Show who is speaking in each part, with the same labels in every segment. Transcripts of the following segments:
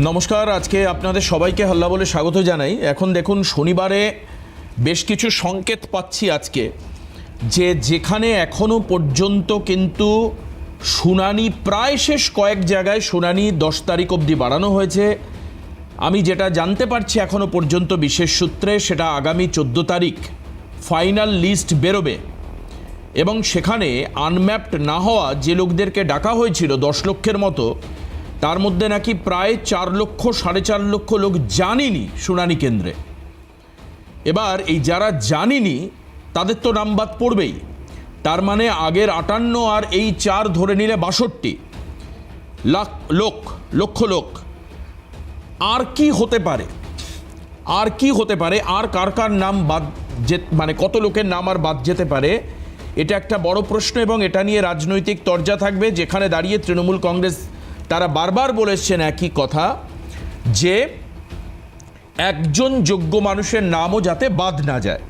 Speaker 1: নমস্কার, আজকে আপনাদের সবাইকে হাল্লা বলে স্বাগত জানাই। এখন দেখুন, শনিবারে বেশ কিছু সংকেত পাচ্ছি আজকে যে যেখানে এখনও পর্যন্ত কিন্তু শুনানি প্রায় শেষ, কয়েক জায়গায় শুনানি 10 তারিখ অবধি বাড়ানো হয়েছে। আমি যেটা জানতে পারছি এখনও পর্যন্ত বিশেষ সূত্রে, সেটা আগামী 14 তারিখ ফাইনাল লিস্ট বেরোবে এবং সেখানে আনম্যাপড না হওয়া যে লোকদেরকে ডাকা হয়েছিল 10 লক্ষের মতো, তার মধ্যে নাকি প্রায় 4 লক্ষ 4.5 লক্ষ লোক জানিনি শুনানি কেন্দ্রে। এবার এই যারা জানিনি তাদের তো নাম বাদ পড়বেই। তার মানে আগের 58 আর এই 4 ধরে নিলে 62 লক্ষ লোক। আর কি হতে পারে, আর কি হতে পারে, আর কার কার নাম বাদ মানে কত লোকের নাম আর বাদ যেতে পারে, এটা একটা বড় প্রশ্ন এবং এটা নিয়ে রাজনৈতিক তরজা থাকবে। যেখানে দাঁড়িয়ে তৃণমূল কংগ্রেস তারা বারবার বলেছেন একই কথা, যে একজন যোগ্য মানুষের নামও যাতে বাদ না যায়।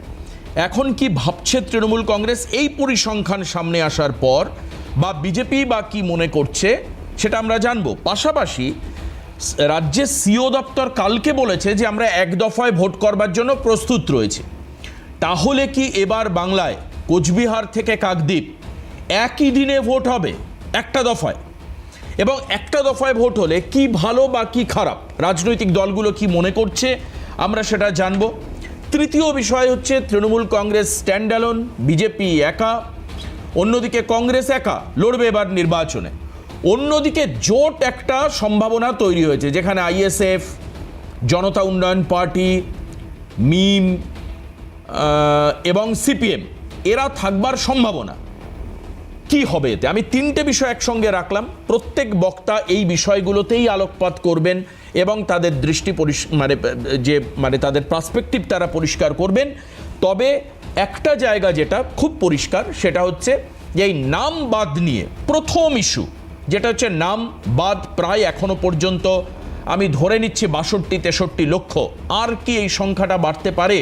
Speaker 1: এখন কি ভাবছে তৃণমূল কংগ্রেস এই পরিসংখ্যান সামনে আসার পর, বা বিজেপি বা কি মনে করছে সেটা আমরা জানবো। পাশাপাশি রাজ্যের সিও দপ্তর কালকে বলেছে যে আমরা এক দফায় ভোট করবার জন্য প্রস্তুত রয়েছে। তাহলে কি এবার বাংলায় কোচবিহার থেকে কাকদ্বীপ একই দিনে ভোট হবে একটা দফায়? এবং একটা দফায় ভোট হলে কি ভালো বা কি খারাপ, রাজনৈতিক দলগুলো কি মনে করছে আমরা সেটা জানবো। তৃতীয় বিষয় হচ্ছে তৃণমূল কংগ্রেস স্ট্যান্ডঅ্যালোন, বিজেপি একা, অন্যদিকে কংগ্রেস একা লড়বে এবার নির্বাচনে। অন্যদিকে জোট একটা সম্ভাবনা তৈরি হয়েছে, যেখানে আইএসএফ, জনতা উন্নয়ন পার্টি, মিম এবং সিপিএম এরা থাকবার সম্ভাবনা। কি হবে এতে? আমি 3টে বিষয় একসঙ্গে রাখলাম। প্রত্যেক বক্তা এই বিষয়গুলোতেই আলোকপাত করবেন এবং তাদের দৃষ্টি মানে তাদের পার্সপেক্টিভ তারা পরিষ্কার করবেন। তবে একটা জায়গা যেটা খুব পরিষ্কার, সেটা হচ্ছে যে এই নাম বাদ নিয়ে প্রথম ইস্যু, যেটা হচ্ছে নাম বাদ প্রায় এখনো পর্যন্ত আমি ধরে নিচ্ছি 62-63 লক্ষ। আর কি এই সংখ্যাটা বাড়তে পারে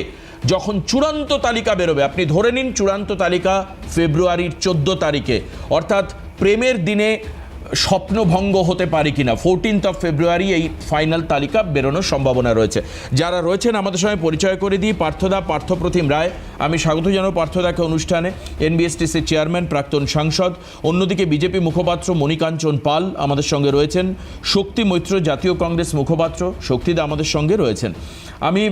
Speaker 1: যখন চূড়ান্ত তালিকা বেরোবে? আপনি ধরে নিন চূড়ান্ত তালিকা ফেব্রুয়ারির 14 তারিখে, অর্থাৎ প্রেমের দিনে স্বপ্নভঙ্গ হতে পারে কিনা। 14 ফেব্রুয়ারি এই ফাইনাল তালিকা বেরোনোর সম্ভাবনা রয়েছে। যারা রয়েছেন আমাদের সঙ্গে পরিচয় করে দিই। পার্থপ্রতিম রায়, আমি স্বাগত জানাই পার্থদাকে অনুষ্ঠানে। এনবিএসটিসির চেয়ারম্যান, প্রাক্তন সাংসদ। অন্যদিকে বিজেপি মুখপাত্র মণিকাঞ্চন পাল আমাদের সঙ্গে রয়েছেন। শক্তি মৈত্র, জাতীয় কংগ্রেস মুখপাত্র, শক্তিদা আমাদের সঙ্গে রয়েছেন। আমি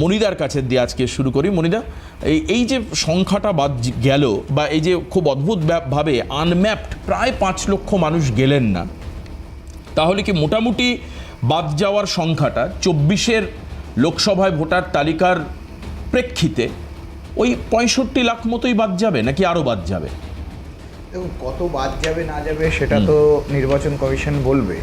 Speaker 1: মনিদার কাছে দিয়ে আজকে শুরু করি। মনিদা, এই যে সংখ্যাটা বাদ গেল, বা এই যে খুব অদ্ভুতভাবে আনম্যাপড প্রায় 5 লক্ষ মানুষ গেলেন না, তাহলে কি মোটামুটি বাদ যাওয়ার সংখ্যাটা 24-এর লোকসভায় ভোটার তালিকার প্রেক্ষিতে ওই 65 লাখ মতোই বাদ যাবে, নাকি আরও বাদ যাবে?
Speaker 2: দেখুন, কত বাদ যাবে না যাবে সেটা তো নির্বাচন কমিশন বলবে,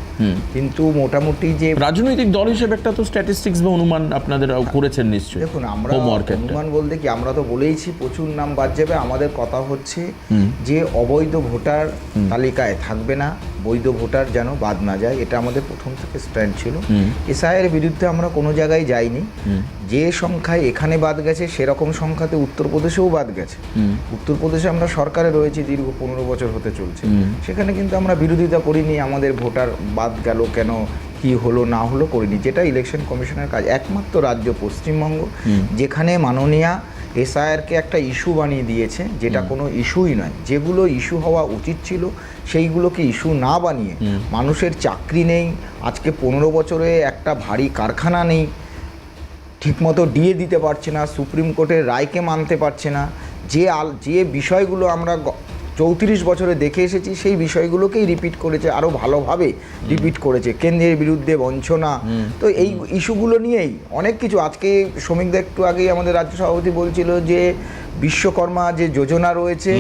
Speaker 2: কিন্তু মোটামুটি যে
Speaker 1: রাজনৈতিক দল হিসেবে একটা তো স্ট্যাটিস্টিক্স বা অনুমান আপনাদের করেছেন নিশ্চয়ই।
Speaker 2: দেখুন, আমরা অনুমান বলতে কি, আমরা তো বলেইছি প্রচুর নাম বাদ যাবে। আমাদের কথা হচ্ছে যে অবৈধ ভোটার তালিকায় থাকবে না, বৈধ ভোটার যেন বাদ না যায়, এটা আমাদের প্রথম থেকে স্ট্যান্ড ছিল। এসআইয়ের বিরুদ্ধে আমরা কোনো জায়গায় যাইনি। যে সংখ্যায় এখানে বাদ গেছে সেরকম সংখ্যাতে উত্তরপ্রদেশেও বাদ গেছে। উত্তরপ্রদেশে আমরা সরকারে রয়েছি, দীর্ঘ 15 বছর হতে চলছে, সেখানে কিন্তু আমরা বিরোধিতা করিনি, আমাদের ভোটার বাদ গেল কেন, কি হলো না হলো করিনি, যেটা ইলেকশন কমিশনের কাজ। একমাত্র রাজ্য পশ্চিমবঙ্গ, যেখানে মাননীয়া এসআইআরকে একটা ইস্যু বানিয়ে দিয়েছে, যেটা কোনো ইস্যুই নয়। যেগুলো ইস্যু হওয়া উচিত ছিল সেইগুলোকে ইস্যু না বানিয়ে, মানুষের চাকরি নেই, আজকে 15 বছরে একটা ভারী কারখানা নেই, ঠিকমতো ডিএ দিতে পারছে না, সুপ্রিম কোর্টের রায়কে মানতে পারছে না, যে বিষয়গুলো আমরা 34 বছরে দেখে এসেছি সেই বিষয়গুলোকেই রিপিট করেছে, আরও ভালোভাবে রিপিট করেছে, কেন্দ্রের বিরুদ্ধে বঞ্চনা। তো এই ইস্যুগুলো নিয়েই অনেক কিছু। আজকে শ্রমিকদের একটু আগেই আমাদের রাজ্য সভাপতি বলছিল যে বিশ্বকর্মা যে যোজনা রয়েছে,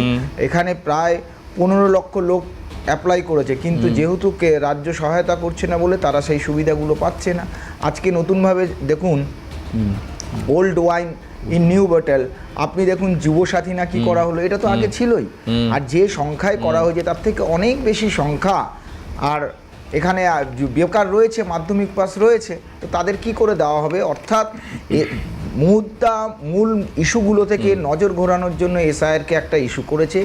Speaker 2: এখানে প্রায় 15 লক্ষ লোক অ্যাপ্লাই করেছে, কিন্তু যেহেতু রাজ্য সহায়তা করছে না বলে তারা সেই সুবিধাগুলো পাচ্ছে না। আজকে নতুনভাবে দেখুন, old wine in new bottle, আপনি দেখুন যুবসাথী না কি করা হলো, এটা তো আগে ছিলই। আর যে সংখ্যায় করা হয়েছে তার থেকে অনেক বেশি সংখ্যা। আর এখানে বেকার রয়েছে, মাধ্যমিক পাস রয়েছে, তো তাদের কি করে দেওয়া হবে? অর্থাৎ মূল ইস্যুগুলো থেকে নজর ঘোরানোর জন্য এসআইআরকে একটা ইস্যু করেছে,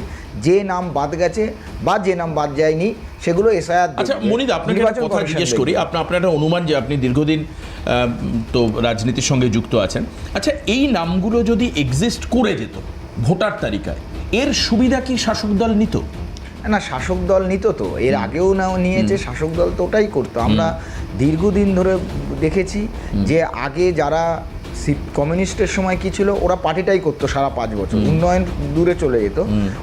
Speaker 2: যে নাম বাদ গেছে বা যে নাম বাদ যায়নি সেগুলো এসআইআর।
Speaker 1: আচ্ছা মনিদা, আপনাকে একটা কথা জিজ্ঞেস করি, আপনার একটা অনুমান যে আপনি দীর্ঘদিন তো রাজনীতির সঙ্গে যুক্ত আছেন। আচ্ছা এই নামগুলো যদি এক্সিস্ট করে যেত ভোটার তালিকায়, এর সুবিধা কি শাসক দল নিত?
Speaker 2: না, শাসক দল নিত তো, এর আগেও নাও নিয়েছে, শাসক দল তো ওটাই করতো। আমরা দীর্ঘদিন ধরে দেখেছি যে আগে যারা কমিউনিস্টের সময় কি ছিল, ওরা পার্টিটাই করতো সারা 5 বছর, উন্নয়ন দূরে চলে যেত।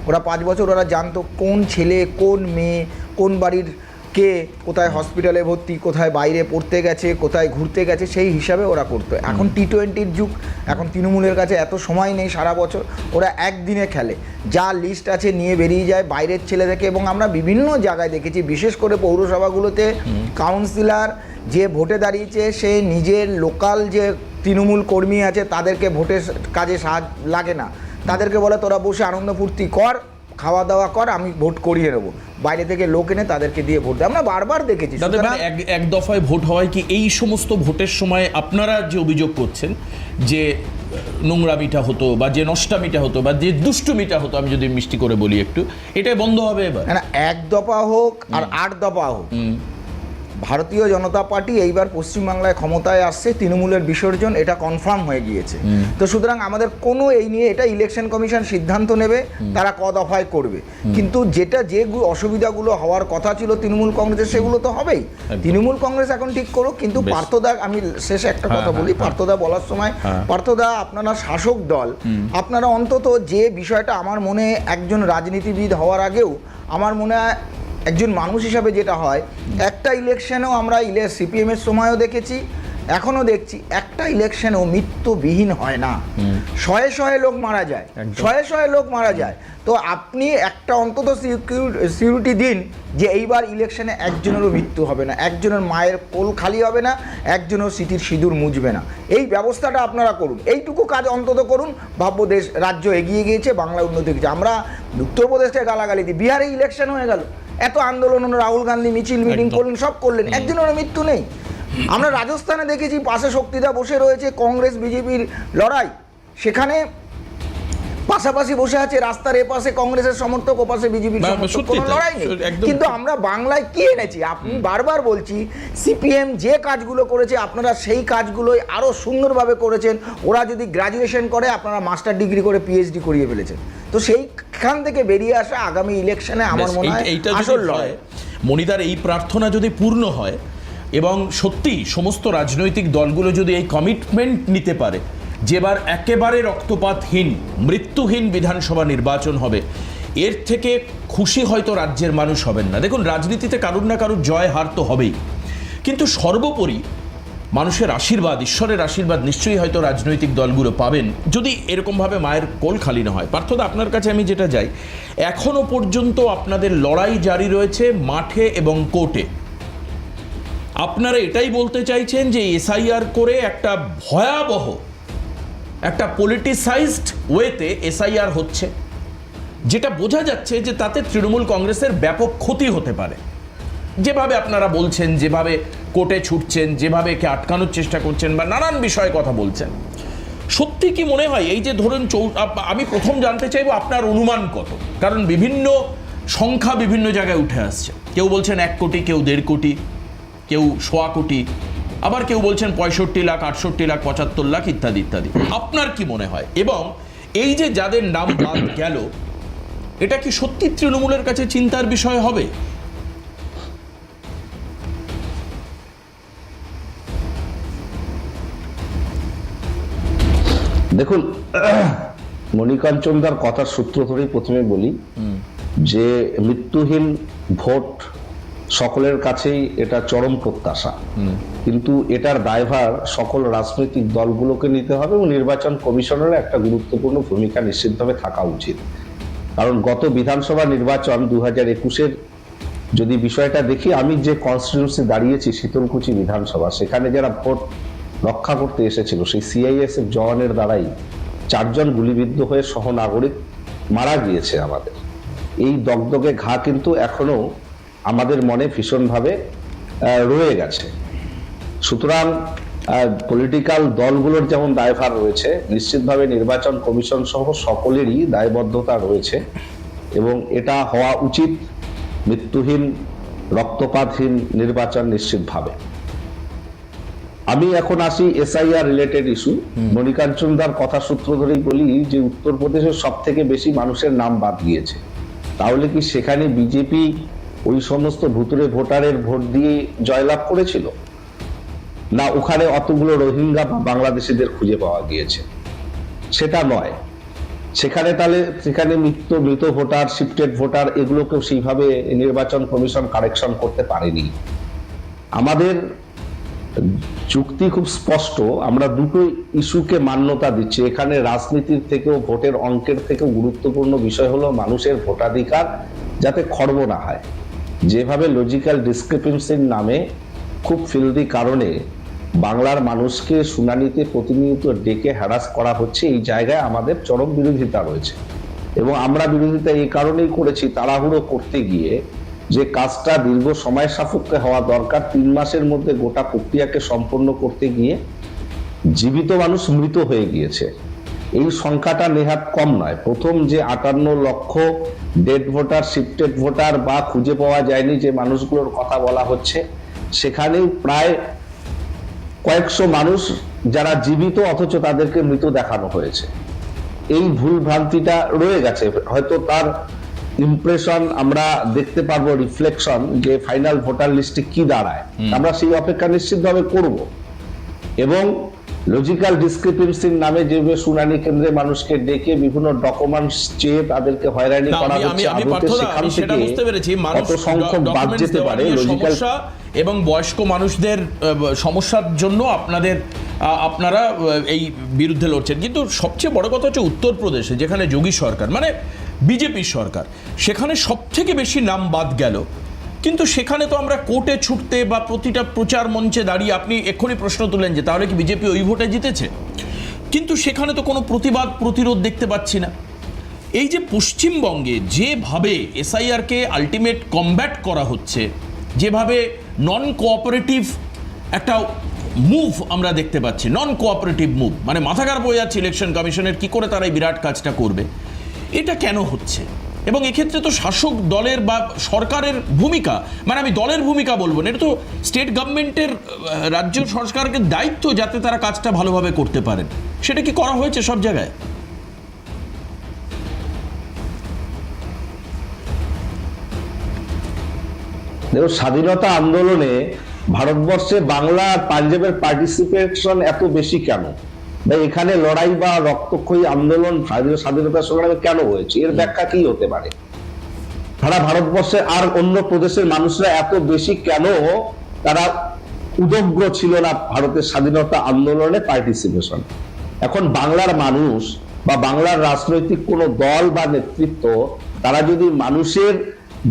Speaker 2: ওরা 5 বছর ওরা জানতো কোন ছেলে কোন মেয়ে কোন বাড়ির কে কোথায় হসপিটালে ভর্তি, কোথায় বাইরে পড়তে গেছে, কোথায় ঘুরতে গেছে, সেই হিসাবে ওরা করতো। এখন T20-র যুগ, এখন তৃণমূলের কাছে এত সময় নেই সারা বছর, ওরা একদিনে খেলে, যা লিস্ট আছে নিয়ে বেরিয়ে যায় বাইরের ছেলে থেকে। এবং আমরা বিভিন্ন জায়গায় দেখেছি, বিশেষ করে পৌরসভাগুলোতে কাউন্সিলর যে ভোটে দাঁড়িয়েছে সে নিজের লোকাল যে তৃণমূল কর্মী আছে তাদেরকে ভোটের কাজে সাহায্য লাগে না, তাদেরকে বলে তোরা বসে আনন্দ ফুর্তি কর, খাওয়া দাওয়া কর, আমি ভোট করিয়ে নেবো। বাইরে থেকে লোক এনে তাদেরকে দিয়ে ভোট দেয়, আমরা বারবার দেখেছি।
Speaker 1: এক দফায় ভোট হওয়ায় কি এই সমস্ত ভোটের সময় আপনারা যে অভিযোগ করছেন যে নোংরামিটা হতো বা যে নষ্টামিটা হতো বা যে দুষ্টুমিটা হতো, আমি যদি মিষ্টি করে বলি একটু, এটাই বন্ধ হবে এবার?
Speaker 2: না, 1 দফা হোক আর 8 দফা হোক, ভারতীয় জনতা পার্টি এইবার পশ্চিমবাংলায় ক্ষমতায় আসছে, তৃণমূলের বিসর্জন এটা কনফার্ম হয়ে গিয়েছে। তো সুতরাং আমাদের কোনো এই নিয়ে, এটা ইলেকশন কমিশন সিদ্ধান্ত নেবে তারা ক দফায় করবে, কিন্তু যে অসুবিধাগুলো হওয়ার কথা ছিল তৃণমূল কংগ্রেসের সেগুলো তো হবেই। তৃণমূল কংগ্রেস এখন ঠিক করুক, কিন্তু পার্থদা, আমি শেষে একটা কথা বলি, পার্থদা বলার সময়, পার্থদা আপনারা শাসক দল, আপনারা অন্তত যে বিষয়টা আমার মনে, একজন রাজনীতিবিদ হওয়ার আগেও আমার মনে হয় একজন মানুষ হিসাবে যেটা হয়, একটা ইলেকশনেও আমরা সিপিএমের সময়ও দেখেছি, এখনও দেখছি, একটা ইলেকশনেও মৃত্যুবিহীন হয় না, শয়ে শয়ে লোক মারা যায়, শয়ে শয়ে লোক মারা যায়। তো আপনি একটা অন্তত সিকিউরিটি দিন যে এইবার ইলেকশনে একজনেরও মৃত্যু হবে না, একজনের মায়ের কোল খালি হবে না, একজনের সিটির সিঁদুর মুছবে না, এই ব্যবস্থাটা আপনারা করুন, এইটুকু কাজ অন্তত করুন। ভাববো দেশ রাজ্য এগিয়ে গিয়েছে, বাংলা উন্নতি হয়েছে। আমরা উত্তরপ্রদেশকে গালাগালি দিই, বিহারে ইলেকশন হয়ে গেল, এত আন্দোলন, রাহুল গান্ধী মিছিল মিটিং করলেন, সব করলেন, একজনের মৃত্যু নেই। আমরা রাজস্থানে দেখেছি পাশে শক্তিদা বসে রয়েছে, কংগ্রেস বিজেপির লড়াই, সেখানে পাশাপাশি বসে আছে, রাস্তার এপাশে কংগ্রেসের সমর্থক, ওপাশে বিজেপির সমর্থক, কোনো লড়াই নেই। কিন্তু আমরা বাংলায় কি এনেছি? আপনি বারবার বলছি, সিপিএম যে কাজগুলো করেছে আপনারা সেই কাজগুলোই আরও সুন্দরভাবে করেছেন। ওরা যদি গ্র্যাজুয়েশন করে, আপনারা মাস্টার ডিগ্রি করে পিএইচডি করিয়ে ফেলেছেন। তো সেইখান থেকে বেরিয়ে আসা আগামী ইলেকশনে আমার মনে হয় আসল লড়াই।
Speaker 1: মনিদার এই প্রার্থনা যদি পূর্ণ হয় এবং সত্যি সমস্ত রাজনৈতিক দলগুলো যদি এই কমিটমেন্ট নিতে পারে যেবার একেবারে রক্তপাতহীন, মৃত্যুহীন বিধানসভা নির্বাচন হবে, এর থেকে খুশি হয়তো রাজ্যের মানুষ হবেন না। দেখুন, রাজনীতিতে কারুর না কারুর জয় হার তো হবেই, কিন্তু সর্বোপরি মানুষের আশীর্বাদ, ঈশ্বরের আশীর্বাদ নিশ্চয়ই হয়তো রাজনৈতিক দলগুলো পাবেন, যদি এরকমভাবে মায়ের কোল খালি না হয়। পার্থদা, আপনার কাছে আমি যেটা যাই, এখনো পর্যন্ত আপনাদের লড়াই জারি রয়েছে মাঠে এবং কোর্টে। আপনারা এটাই বলতে চাইছেন যে এসআইআর করে একটা ভয়াবহ, একটা পলিটিসাইজড ওয়েতে এসআইআর হচ্ছে, যেটা বোঝা যাচ্ছে যে তাতে তৃণমূল কংগ্রেসের ব্যাপক ক্ষতি হতে পারে। যেভাবে আপনারা বলছেন, যেভাবে কোর্টে ছুটছেন, যেভাবে একে আটকানোর চেষ্টা করছেন বা নানান বিষয়ে কথা বলছেন, সত্যি কি মনে হয় এই যে ধরুন আমি প্রথম জানতে চাইবো আপনার অনুমান কত, কারণ বিভিন্ন সংখ্যা বিভিন্ন জায়গায় উঠে আসছে। কেউ বলছেন 1 কোটি, কেউ 1.5 কোটি, কেউ 1.25 কোটি, আবার কেউ বলছেন 65 লাখ, 68 লাখ, 75 লাখ ইত্যাদি ইত্যাদি। আপনার কি মনে হয়? এবং এই যে যাদের নাম বাদ গেল, এটা কি সত্যি তৃণমূলের কাছে চিন্তার বিষয় হবে?
Speaker 3: দেখুন, মণিকাঞ্চনদার কথার সূত্র ধরেই প্রথমে বলি যে মৃত্যুহীন ভোট সকলের কাছেই এটা চরম প্রত্যাশা, কিন্তু এটার দায়ভার সকল রাজনৈতিক দলগুলোকে নিতে হবে এবং নির্বাচন কমিশনের একটা গুরুত্বপূর্ণ ভূমিকা নিশ্চিতভাবে থাকা উচিত। কারণ গত বিধানসভা নির্বাচন 2021-এর যদি বিষয়টা দেখি, আমি যে কনস্টিটিউয়েন্সি দাঁড়িয়েছি শীতলকুচি বিধানসভা, সেখানে যারা ভোট রক্ষা করতে এসেছিল সেই সিআইএসএফ জওয়ানের দ্বারাই 4 জন গুলিবিদ্ধ হয়ে সহনাগরিক মারা গিয়েছে আমাদের। এই দগদগে ঘা কিন্তু এখনো আমাদের মনে ভীষণভাবে রয়ে গেছে। সুতরাং পলিটিক্যাল দলগুলোর যেমন দায়ভার রয়েছে, নিশ্চিতভাবে নির্বাচন কমিশন সহ সকলেরই দায়বদ্ধতা রয়েছে এবং এটা হওয়া উচিত মৃত্যুহীন রক্তপাতহীন নির্বাচন নিশ্চিতভাবে। আমি এখন আসি এসআইআর রিলেটেড ইস্যু। মণিকাঞ্চনদার কথা সূত্র ধরেই বলি যে উত্তরপ্রদেশের সব থেকে বেশি মানুষের নাম বাদ গিয়েছে, তাহলে কি সেখানে বিজেপি ওই সমস্ত ভুতুরে ভোটারের ভোট দিয়ে জয়লাভ করেছিল, না ওখানে অতগুলো রোহিঙ্গা বা বাংলাদেশিদের খুঁজে পাওয়া গিয়েছে? সেটা নয়। সেখানে মৃত ভোটার, শিফটেড ভোটার, এগুলোকেও সেইভাবে নির্বাচন কমিশন কারেকশন করতে পারেনি। আমাদের যুক্তি খুব স্পষ্ট, আমরা দুটো ইস্যুকে মান্যতা দিচ্ছি। এখানে রাজনীতির থেকেও ভোটের অঙ্কের থেকেও গুরুত্বপূর্ণ বিষয় হলো মানুষের ভোটাধিকার যাতে খর্ব না হয়। যেভাবে লজিক্যাল ডিসক্রিপেন্সির নামে খুব ফিল্দি কারণে বাংলার মানুষকে শুনানিতে প্রতিনিয়ত ডেকে হ্যারাস করা হচ্ছে, এই জায়গায় আমাদের চরম বিরোধিতা রয়েছে এবং আমরা বিরোধিতা এই কারণেই করেছি, তাড়াহুড়ো করতে গিয়ে যে কাজটা দীর্ঘ সময় সাপেক্ষে হওয়া দরকার, 3 মাসের মধ্যে গোটা প্রক্রিয়াকে সম্পন্ন করতে গিয়ে জীবিত মানুষ মৃত হয়ে গিয়েছে। এই সংখ্যাটা নেহাত কম নয়। প্রথম যে 58 লক্ষ ডেড ভোটার, শিফটেড ভোটার বা খুঁজে পাওয়া যায়নি যে মানুষগুলোর কথা বলা হচ্ছে, সেখানেও প্রায় কয়েকশো মানুষ যারা জীবিত অথচ তাদেরকে মৃত দেখানো হয়েছে। এই ভুল ভ্রান্তিটা রয়ে গেছে। হয়তো তার ইমপ্রেশন আমরা দেখতে পারবো, রিফ্লেকশন, যে ফাইনাল ভোটার লিস্টে কি দাঁড়ায়, আমরা সেই অপেক্ষা নিশ্চিতভাবে করব। এবং লজিক্যাল ডিসক্রিপেন্সির নামে যেভাবে শুনানি কেন্দ্রে মানুষকে ডেকে বিভিন্ন ডকুমেন্টস চেয়ে তাদেরকে হয়রানি করা হচ্ছে, সেখান থেকে কত সংখ্যক বাদ যেতে পারে লজিক্যাল
Speaker 1: এবং বয়স্ক মানুষদের সমস্যার জন্য আপনারা এই বিরুদ্ধে লড়ছেন। কিন্তু সবচেয়ে বড় কথা হচ্ছে উত্তরপ্রদেশে, যেখানে যোগী সরকার মানে বিজেপির সরকার, সেখানে সব থেকে বেশি নাম বাদ গেল। কিন্তু সেখানে তো আমরা কোর্টে ছুটতে বা প্রতিটা প্রচার মঞ্চে দাঁড়িয়ে, আপনি এক্ষুনি প্রশ্ন তুলেন যে তাহলে কি বিজেপি ওই ভোটে জিতেছে, কিন্তু সেখানে তো কোনো প্রতিবাদ প্রতিরোধ দেখতে পাচ্ছি না। এই যে পশ্চিমবঙ্গে যেভাবে এসআইআরকে আলটিমেট কমব্যাট করা হচ্ছে, যেভাবে নন কোঅপারেটিভ একটা মুভ আমরা দেখতে পাচ্ছি, নন কোঅপারেটিভ মুভ, মানে মাথা খারাপ হয়ে যাচ্ছে ইলেকশন কমিশনের, কি করে তারা এই বিরাট কাজটা করবে, এটা কেন হচ্ছে? এবং এক্ষেত্রে তো শাসক দলের বা সরকারের ভূমিকা, মানে আমি দলের ভূমিকা বলবো না, এটা তো স্টেট গভর্নমেন্টের, রাজ্য সরকারের দায়িত্ব যাতে তারা কাজটা ভালোভাবে করতে পারেন। সেটা কি করা হয়েছে সব জায়গায়?
Speaker 3: দেখো, স্বাধীনতা আন্দোলনে ভারতবর্ষে বাংলা আর পাঞ্জাবের পার্টিসিপেশন এত বেশি কেন, বা এখানে লড়াই বা রক্তক্ষয়ী আন্দোলন স্বাধীনতা সংগ্রামে কেন হয়েছে, এর ব্যাখ্যা কি হতে পারে? সারা ভারতবর্ষে আর অন্য প্রদেশের মানুষরা এত বেশি কেন তারা উদগ্র ছিল না ভারতের স্বাধীনতা আন্দোলনে পার্টিসিপেশন? এখন বাংলার মানুষ বা বাংলার রাজনৈতিক কোনো দল বা নেতৃত্ব, তারা যদি মানুষের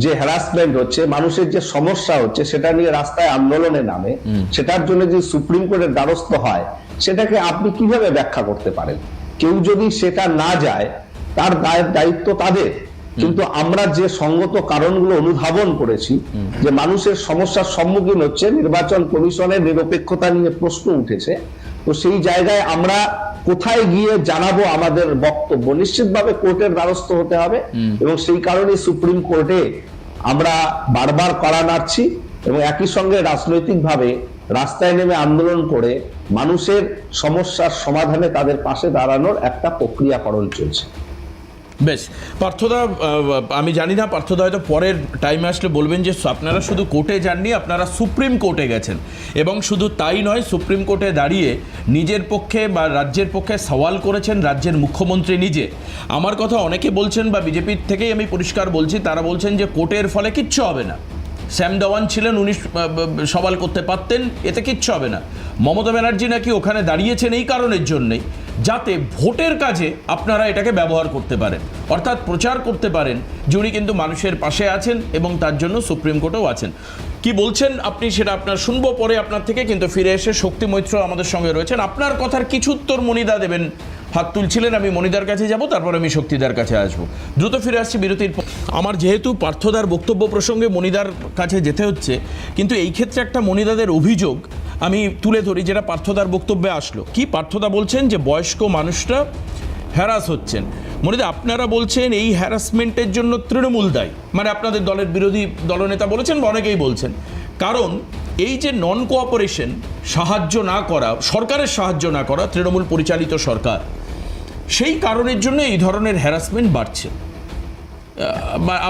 Speaker 3: যে হ্যারাসমেন্ট হচ্ছে, মানুষের যে সমস্যা হচ্ছে, সেটা নিয়ে রাস্তায় আন্দোলনে নামে, সেটার জন্য যে সুপ্রিম কোর্টের দ্বারস্থ হয়, সেটাকে আপনি কিভাবে ব্যাখ্যা করতে পারেন? কেউ যদি সেটা না যায়, তার দায়িত্ব তাদের। কিন্তু আমরা যে সঙ্গত কারণগুলো অনুধাবন করেছি, যে মানুষের সমস্যার সম্মুখীন হচ্ছে, নির্বাচন কমিশনের নিরপেক্ষতা নিয়ে প্রশ্ন উঠেছে, তো সেই জায়গায় আমরা কোথায় গিয়ে জানাবো আমাদের বক্তব্য? নিশ্চিতভাবে কোর্টের দ্বারস্থ হতে হবে এবং সেই কারণে সুপ্রিম কোর্টে আমরা বারবার কড়া নাড়ছি এবং একই সঙ্গে রাজনৈতিকভাবে রাস্তায় নেমে আন্দোলন করে মানুষের সমস্যার সমাধানে তাদের পাশে দাঁড়ানোর একটা প্রক্রিয়াকরণ চলছে।
Speaker 1: বেশ, পার্থদা, আমি জানি না, পার্থদা হয়তো পরের টাইমে আসলে বলবেন যে আপনারা শুধু কোর্টে যাননি, আপনারা সুপ্রিম কোর্টে গেছেন, এবং শুধু তাই নয়, সুপ্রিম কোর্টে দাঁড়িয়ে নিজের পক্ষে বা রাজ্যের পক্ষে সওয়াল করেছেন রাজ্যের মুখ্যমন্ত্রী নিজে। আমার কথা অনেকে বলছেন, বা বিজেপির থেকেই আমি পরিষ্কার বলছি, তারা বলছেন যে কোর্টের ফলে কিচ্ছু হবে না। শ্যাম দেওয়ান ছিলেন, উনি সওয়াল করতে পারতেন, এতে কিচ্ছু হবে না। মমতা ব্যানার্জি নাকি ওখানে দাঁড়িয়েছেন এই কারণের জন্যেই, যাতে ভোটের কাজে আপনারা এটাকে ব্যবহার করতে পারেন, অর্থাৎ প্রচার করতে পারেন যে উনি কিন্তু মানুষের পাশে আছেন এবং তার জন্য সুপ্রিম কোর্টেও আছেন। কি বলছেন আপনি সেটা আপনার শুনবো পরে আপনার থেকে, কিন্তু ফিরে এসে শক্তি মৈত্র আমাদের সঙ্গে রয়েছেন। আপনার কথার কিছু উত্তর মনিদা দেবেন, হাত তুলছিলেন, আমি মনিদার কাছে যাব, তারপর আমি শক্তিদার কাছে আসবো। দ্রুত ফিরে আসছি বিরতির পর। আমার যেহেতু পার্থদার বক্তব্য প্রসঙ্গে মনিদার কাছে যেতে হচ্ছে, কিন্তু এই ক্ষেত্রে একটা মনিদাদের অভিযোগ, আমি তুলে ধরি যেটা পার্থদার বক্তব্যে আসলো। কি পার্থদা বলছেন যে বয়স্ক মানুষরা হ্যারাস হচ্ছেন। মনিদা, আপনারা বলছেন এই হ্যারাসমেন্টের জন্য তৃণমূল দায়ী, মানে আপনাদের দলের বিরোধী দলনেতা বলেছেন বা অনেকেই বলছেন, কারণ এই যে নন কোঅপারেশন, সাহায্য না করা, সরকারের সাহায্য না করা, তৃণমূল পরিচালিত সরকার, সেই কারণের জন্য এই ধরনের হ্যারাসমেন্ট বাড়ছে।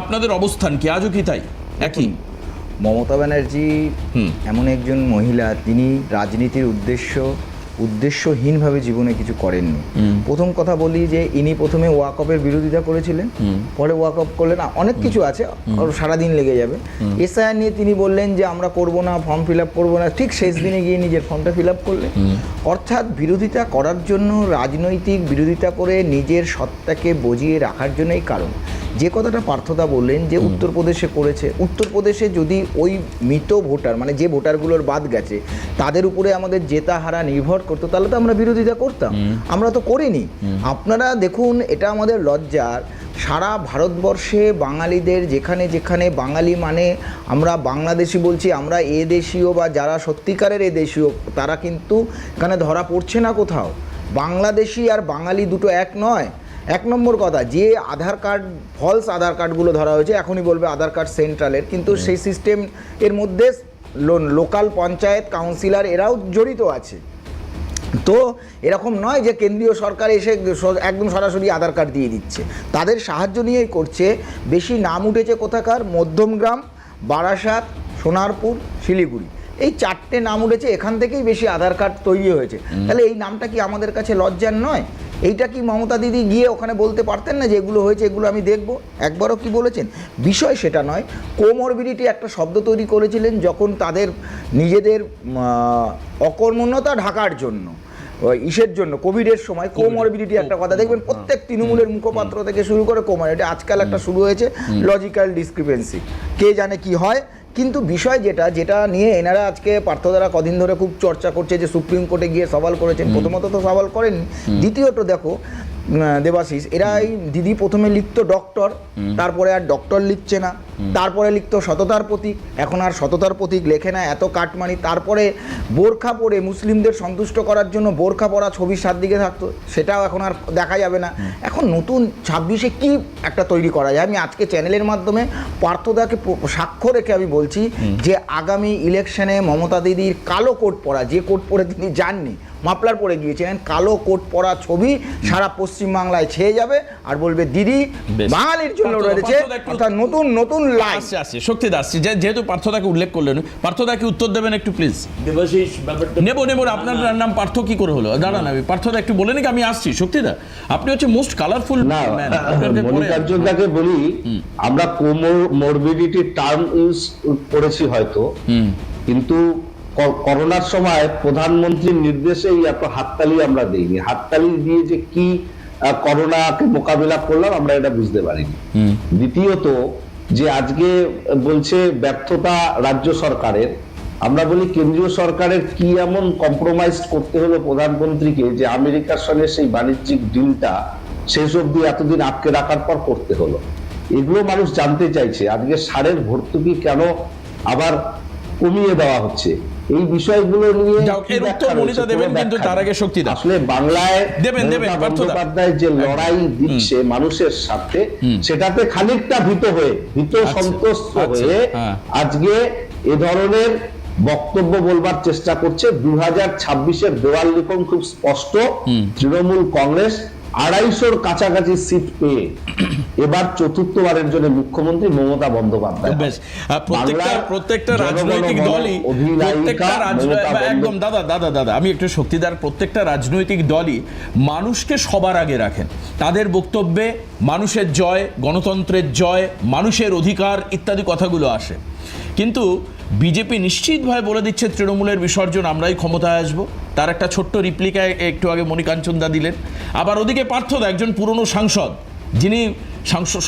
Speaker 1: আপনাদের অবস্থান কি আজও কি তাই একই?
Speaker 2: মমতা ব্যানার্জি এমন একজন মহিলা, তিনি রাজনীতির উদ্দেশ্যহীনভাবে জীবনে কিছু করেননি। প্রথম কথা বলি যে ইনি প্রথমে ওয়াকফের বিরোধিতা করেছিলেন, পরে ওয়াকফ করলেন, অনেক কিছু আছে, সারাদিন লেগে যাবে। এসআইআর নিয়ে তিনি বললেন যে আমরা করব না, ফর্ম ফিল আপ করবো না, ঠিক শেষ দিনে গিয়ে নিজের ফর্মটা ফিল আপ করলেন। অর্থাৎ বিরোধিতা করার জন্য, রাজনৈতিক বিরোধিতা করে নিজের সত্তাকে বজিয়ে রাখার জন্যই কারণ। যে কথাটা পার্থদা বললেন যে উত্তরপ্রদেশে করেছে, উত্তরপ্রদেশে যদি ওই মৃত ভোটার, মানে যে ভোটারগুলোর বাদ গেছে, তাদের উপরে আমাদের জেতা হারা নির্ভর করতো, তাহলে তো আমরা বিরোধিতা করতাম। আমরা তো করিনি। আপনারা দেখুন, এটা আমাদের লজ্জার। সারা ভারতবর্ষে বাঙালিদের যেখানে যেখানে বাঙালি মানে আমরা বাংলাদেশি বলছি, আমরা এ দেশীয় বা যারা সত্যিকারের এ দেশীয়, তারা কিন্তু এখানে ধরা পড়ছে না কোথাও। বাংলাদেশি আর বাঙালি দুটো এক নয়। এক নম্বর কথা, যে আধার কার্ড, ফলস আধার কার্ডগুলো ধরা হয়েছে, এখনই বলবে আধার কার্ড সেন্ট্রালের, কিন্তু সেই সিস্টেম এর মধ্যে লোকাল পঞ্চায়েত কাউন্সিলর এরাও জড়িত আছে। তো এরকম নয় যে কেন্দ্রীয় সরকার এসে একদম সরাসরি আধার কার্ড দিয়ে দিচ্ছে, তাদের সাহায্য নিয়েই করছে। বেশি নাম উঠেছে কোথাকার? মধ্যমগ্রাম, বারাসাত, সোনারপুর, শিলিগুড়ি, এই 4টে নাম উঠেছে, এখান থেকেই বেশি আধার কার্ড তৈরি হয়েছে। তাহলে এই নামটা কি আমাদের কাছে লজ্জার নয়? এইটা কি মমতা দিদি গিয়ে ওখানে বলতে পারতেন না যে এগুলো হয়েছে, এগুলো আমি দেখব? একবারও কি বলেছেন? বিষয় সেটা নয়। কোমরবিডিটি একটা শব্দ তৈরি করেছিলেন যখন তাদের নিজেদের অকর্মণ্যতা ঢাকার জন্য, ইসের জন্য, কোভিডের সময় কোমরবিডিটি একটা কথা দেখবেন প্রত্যেক তৃণমূলের মুখপাত্র থেকে শুরু করে কোমরবিডিটি। আজকাল একটা শুরু হয়েছে লজিক্যাল ডিসক্রিপেন্সি, কে জানে কি হয়। কিন্তু বিষয় যেটা নিয়ে এনারা আজকে পার্থদারা কদিন ধরে খুব চর্চা করছে যে সুপ্রিম কোর্টে গিয়ে সওয়াল করেছেন, প্রথমত তো সওয়াল করেননি, দ্বিতীয়ত দেখো দেবাশিস, এরা এই দিদি প্রথমে লিখতো ডক্টর, তারপরে আর ডক্টর লিখছে না, তারপরে লিখতো সততার প্রতীক, এখন আর সততার প্রতীক লেখে না, এত কাটমানি। তারপরে বোরখা পরে মুসলিমদের সন্তুষ্ট করার জন্য বোরখা পরা ছবি 7 দিকে থাকতো, সেটাও এখন আর দেখা যাবে না। এখন নতুন 26-এ কি একটা তৈরি করা যায়? আমি আজকে চ্যানেলের মাধ্যমে পার্থদাকে সাক্ষ্য রেখে আমি বলছি যে আগামী ইলেকশনে মমতা দিদির কালো কোট পরা, যে কোট পরে তিনি যাননি, মাফলার পরে গিয়েছিলেন, কালো কোট পরা ছবি সারা পশ্চিমবাংলায় ছেয়ে যাবে, আর বলবে দিদি বাঙালির জন্য রয়েছে, অর্থাৎ নতুন নতুন লাইন
Speaker 1: আসছে। শক্তি দাস, যেহেতু পার্থদাকে উল্লেখ করলেন, পার্থদাকে উত্তর দেবেন একটু প্লিজ।
Speaker 4: দেবাশিস, ব্যাপারটা
Speaker 1: নেব আপনার নাম পার্থ কি করে হলো? দাঁড়ান, আমি পার্থদা একটু বলে নাকি আমি আসছি। শক্তিদা, আপনি হচ্ছে মোস্ট কালারফুল ম্যান।
Speaker 3: মনিকার্জনদাকে বলি, আমরা কোমরবিডিটি টার্ম ইউজ করেছি হয়তো, কিন্তু করোনার সময় প্রধানমন্ত্রীর নির্দেশেই এত হাততালি আমরা দিইনি। হাততালি দিয়ে যে কি করোনাকে মোকাবিলা করলাম আমরা এটা বুঝতে পারিনি। দ্বিতীয়ত, যে আজকে বলছে ব্যর্থতা রাজ্য সরকারের, আমরা বলি কেন্দ্রীয় সরকারের কি এমন কম্প্রোমাইজ করতে হলো প্রধানমন্ত্রীকে যে আমেরিকার সঙ্গে সেই বাণিজ্যিক ডিলটা শেষ অবধি এতদিন আটকে রাখার পর করতে হলো। এগুলো মানুষ জানতে চাইছে। আজকে সারের ভর্তুকি কেন আবার কমিয়ে দেওয়া হচ্ছে, এই বিষয়গুলো নিয়ে
Speaker 1: এর উত্তর মনিতা দেবেন, কিন্তু তার আগে শক্তিদা
Speaker 3: আসলে বাংলায়
Speaker 1: দেবেন
Speaker 3: বন্দ্যোপাধ্যায় যে লড়াই দিচ্ছে মানুষের সাথে, সেটাতে খানিকটা ভীত সন্তুষ্ট হয়ে আজকে এ ধরনের বক্তব্য বলবার চেষ্টা করছে। 2026-এর দেওয়াল লিখন খুব স্পষ্ট, তৃণমূল কংগ্রেস 250-র কাছাকাছি সিট পেয়ে এবার চতুর্থবারের জন্য মুখ্যমন্ত্রী মমতা বন্দ্যোপাধ্যায়।
Speaker 1: প্রত্যেকটা রাজনৈতিক দলই, একদম দাদা আমি একটু শক্তিদার, প্রত্যেকটা রাজনৈতিক দলই মানুষকে সবার আগে রাখেন। তাদের বক্তব্যে মানুষের জয়, গণতন্ত্রের জয়, মানুষের অধিকার ইত্যাদি কথাগুলো আসে। কিন্তু বিজেপি নিশ্চিতভাবে বলে দিচ্ছে তৃণমূলের বিসর্জন, আমরাই ক্ষমতায় আসবো। তার একটা ছোট্ট রিপ্লিকায় একটু আগে মণিকাঞ্চনদা দিলেন। আবার ওদিকে পার্থদা, একজন পুরনো সাংসদ, যিনি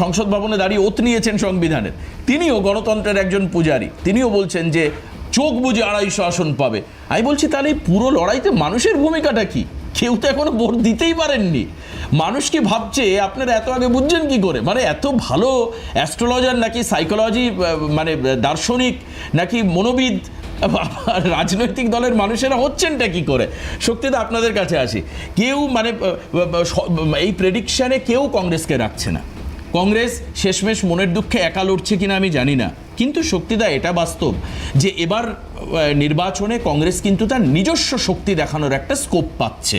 Speaker 1: সংসদ ভবনে দাঁড়িয়ে ওত নিয়েছেন সংবিধানের, তিনিও গণতন্ত্রের একজন পূজারী, তিনিও বলছেন যে চোখ বুঝে 250 আসন পাবে। আমি বলছি, তাহলে এই পুরো লড়াইতে মানুষের ভূমিকাটা কি? কেউ তো এখনো ভোট দিতেই পারেননি। মানুষ কি ভাবছে আপনারা এত আগে বুঝছেন কি করে? মানে এত ভালো অ্যাস্ট্রোলজার নাকি সাইকোলজি, মানে দার্শনিক নাকি মনোবিদ রাজনৈতিক দলের মানুষেরা হচ্ছেনটা কি করে? শক্তিদা, আপনাদের কাছে আসি। কেউ মানে এই প্রেডিকশানে কেউ কংগ্রেসকে রাখছে না। কংগ্রেস শেষমেশ মনের দুঃখে একা লড়ছে কিনা আমি জানি না, কিন্তু শক্তিদা এটা বাস্তব যে এবার নির্বাচনে কংগ্রেস কিন্তু তার নিজস্ব শক্তি দেখানোর একটা স্কোপ পাচ্ছে।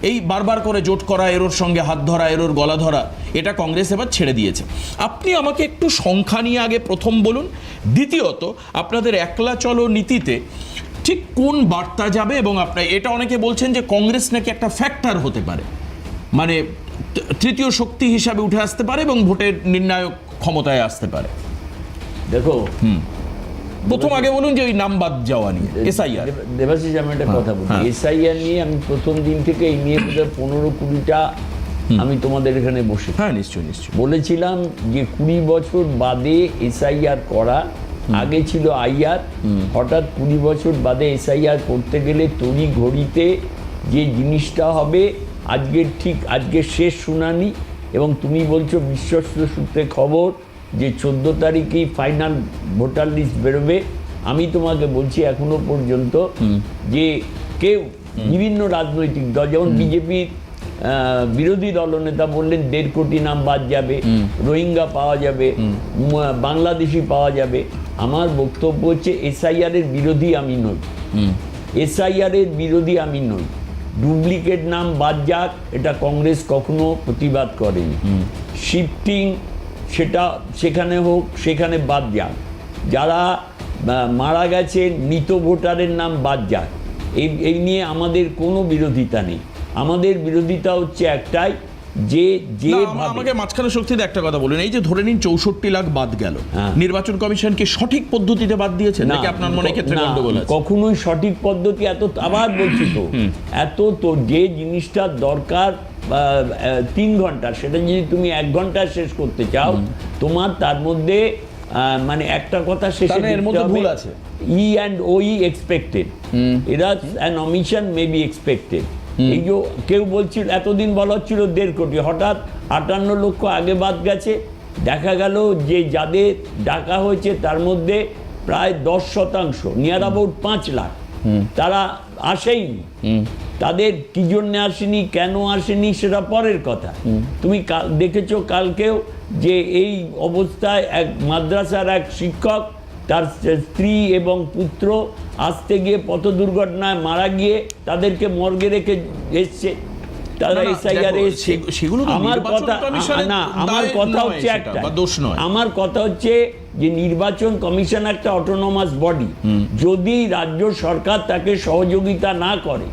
Speaker 1: এই বারবার করে জোট করা, এরোর সঙ্গে হাত ধরা, এরোর গলা ধরা, এটা কংগ্রেস এবার ছেড়ে দিয়েছে। আপনি আমাকে একটু সংখ্যা নিয়ে আগে প্রথম বলুন, দ্বিতীয়ত আপনাদের একলা চলো নীতিতে ঠিক কোন বার্তা যাবে, এবং আপনার এটা অনেকে বলছেন যে কংগ্রেস নাকি একটা ফ্যাক্টর হতে পারে, মানে তৃতীয় শক্তি হিসাবে উঠে আসতে পারে এবং ভোটের নির্ণায়ক ক্ষমতায় আসতে পারে।
Speaker 4: দেখো,
Speaker 1: প্রথম আগে বলুন যে ওই নাম বাদ যাওয়া নিয়ে এসআইআর।
Speaker 4: দেবাশিস, আমি একটা কথা বলি। এসআইআর নিয়ে আমি প্রথম দিন থেকে এই নিয়ে 15-20টা আমি তোমাদের এখানে বসে,
Speaker 1: হ্যাঁ নিশ্চয়ই নিশ্চয়ই
Speaker 4: বলেছিলাম যে 20 বছর বাদে এসআইআর করা, আগে ছিল আইআর, হঠাৎ 20 বছর বাদে এসআইআর করতে গেলে তড়ি ঘড়িতে যে জিনিসটা হবে, আজকে শেষ শুনানি, এবং তুমি বলছো বিশ্বস্ত সূত্রে খবর যে 14 তারিখেই ফাইনাল ভোটার লিস্ট বেরোবে। আমি তোমাকে বলছি এখনো পর্যন্ত যে কেউ, বিভিন্ন রাজনৈতিক দল, যেমন বিজেপির বিরোধী দলনেতা বললেন 1.5 কোটি নাম বাদ যাবে, রোহিঙ্গা পাওয়া যাবে, বাংলাদেশি পাওয়া যাবে। আমার বক্তব্য হচ্ছে এসআইআর এর বিরোধী আমি নই, এসআইআর এর বিরোধী আমি নই। ডুপ্লিকেট নাম বাদ যাক, এটা কংগ্রেস কখনো প্রতিবাদ করেনি। শিফটিং সেটা সেখানে হোক, সেখানে বাদ যাক। যারা মারা গেছে মৃত ভোটারের নাম বাদ যাক, এই নিয়ে আমাদের কোনো বিরোধিতা নেই। আমাদের বিরোধিতা হচ্ছে একটাই, যে
Speaker 1: আমাকে মাঝখানে শক্তিতে একটা কথা বলুন, এই যে ধরে নিন 64 লাখ বাদ গেল, নির্বাচন কমিশন কি সঠিক পদ্ধতিতে বাদ দিয়েছে নাকি আপনার মনে ক্ষেত্রে গন্ডগোল আছে?
Speaker 4: কখনোই সঠিক পদ্ধতি, আবার বলছি তো তো যে জিনিসটার দরকার 3 ঘন্টা, সেটা যদি তুমি 1 ঘন্টা শেষ করতে চাও, তোমার তার মধ্যে মানে একটা কথা শেষে
Speaker 1: এর মধ্যে ভুল আছে।
Speaker 4: ই অ্যান্ড ওই এক্সপেক্টেড, এরা an omission may be expected. এই যে কেউ বলছিল, এতদিন বলা হচ্ছিল 1.5 কোটি, হঠাৎ 58 লক্ষ আগে বাদ গেছে। দেখা গেল যে যাদের ডাকা হয়েছে তার মধ্যে প্রায় 10%, নিয়ার অ্যাবাউট 5 লাখ, তারা আসেইনি। তাদের কি জন্য আসেনি, কেন আসেনি, সেটা পরের কথা। তুমি দেখেছো কালকেও যে এই অবস্থায় এক মাদ্রাসার এক শিক্ষক, তার স্ত্রী এবং পুত্র আসতে গিয়ে পথ দুর্ঘটনায় মারা গিয়ে তাদেরকে মর্গে রেখে এসছে। তারা এসআইআর এসছে। আমার কথা হচ্ছে একটা, আমার কথা হচ্ছে যে নির্বাচন কমিশন একটা অটোনমাস বডি। যদি রাজ্য সরকার তাকে সহযোগিতা না করে,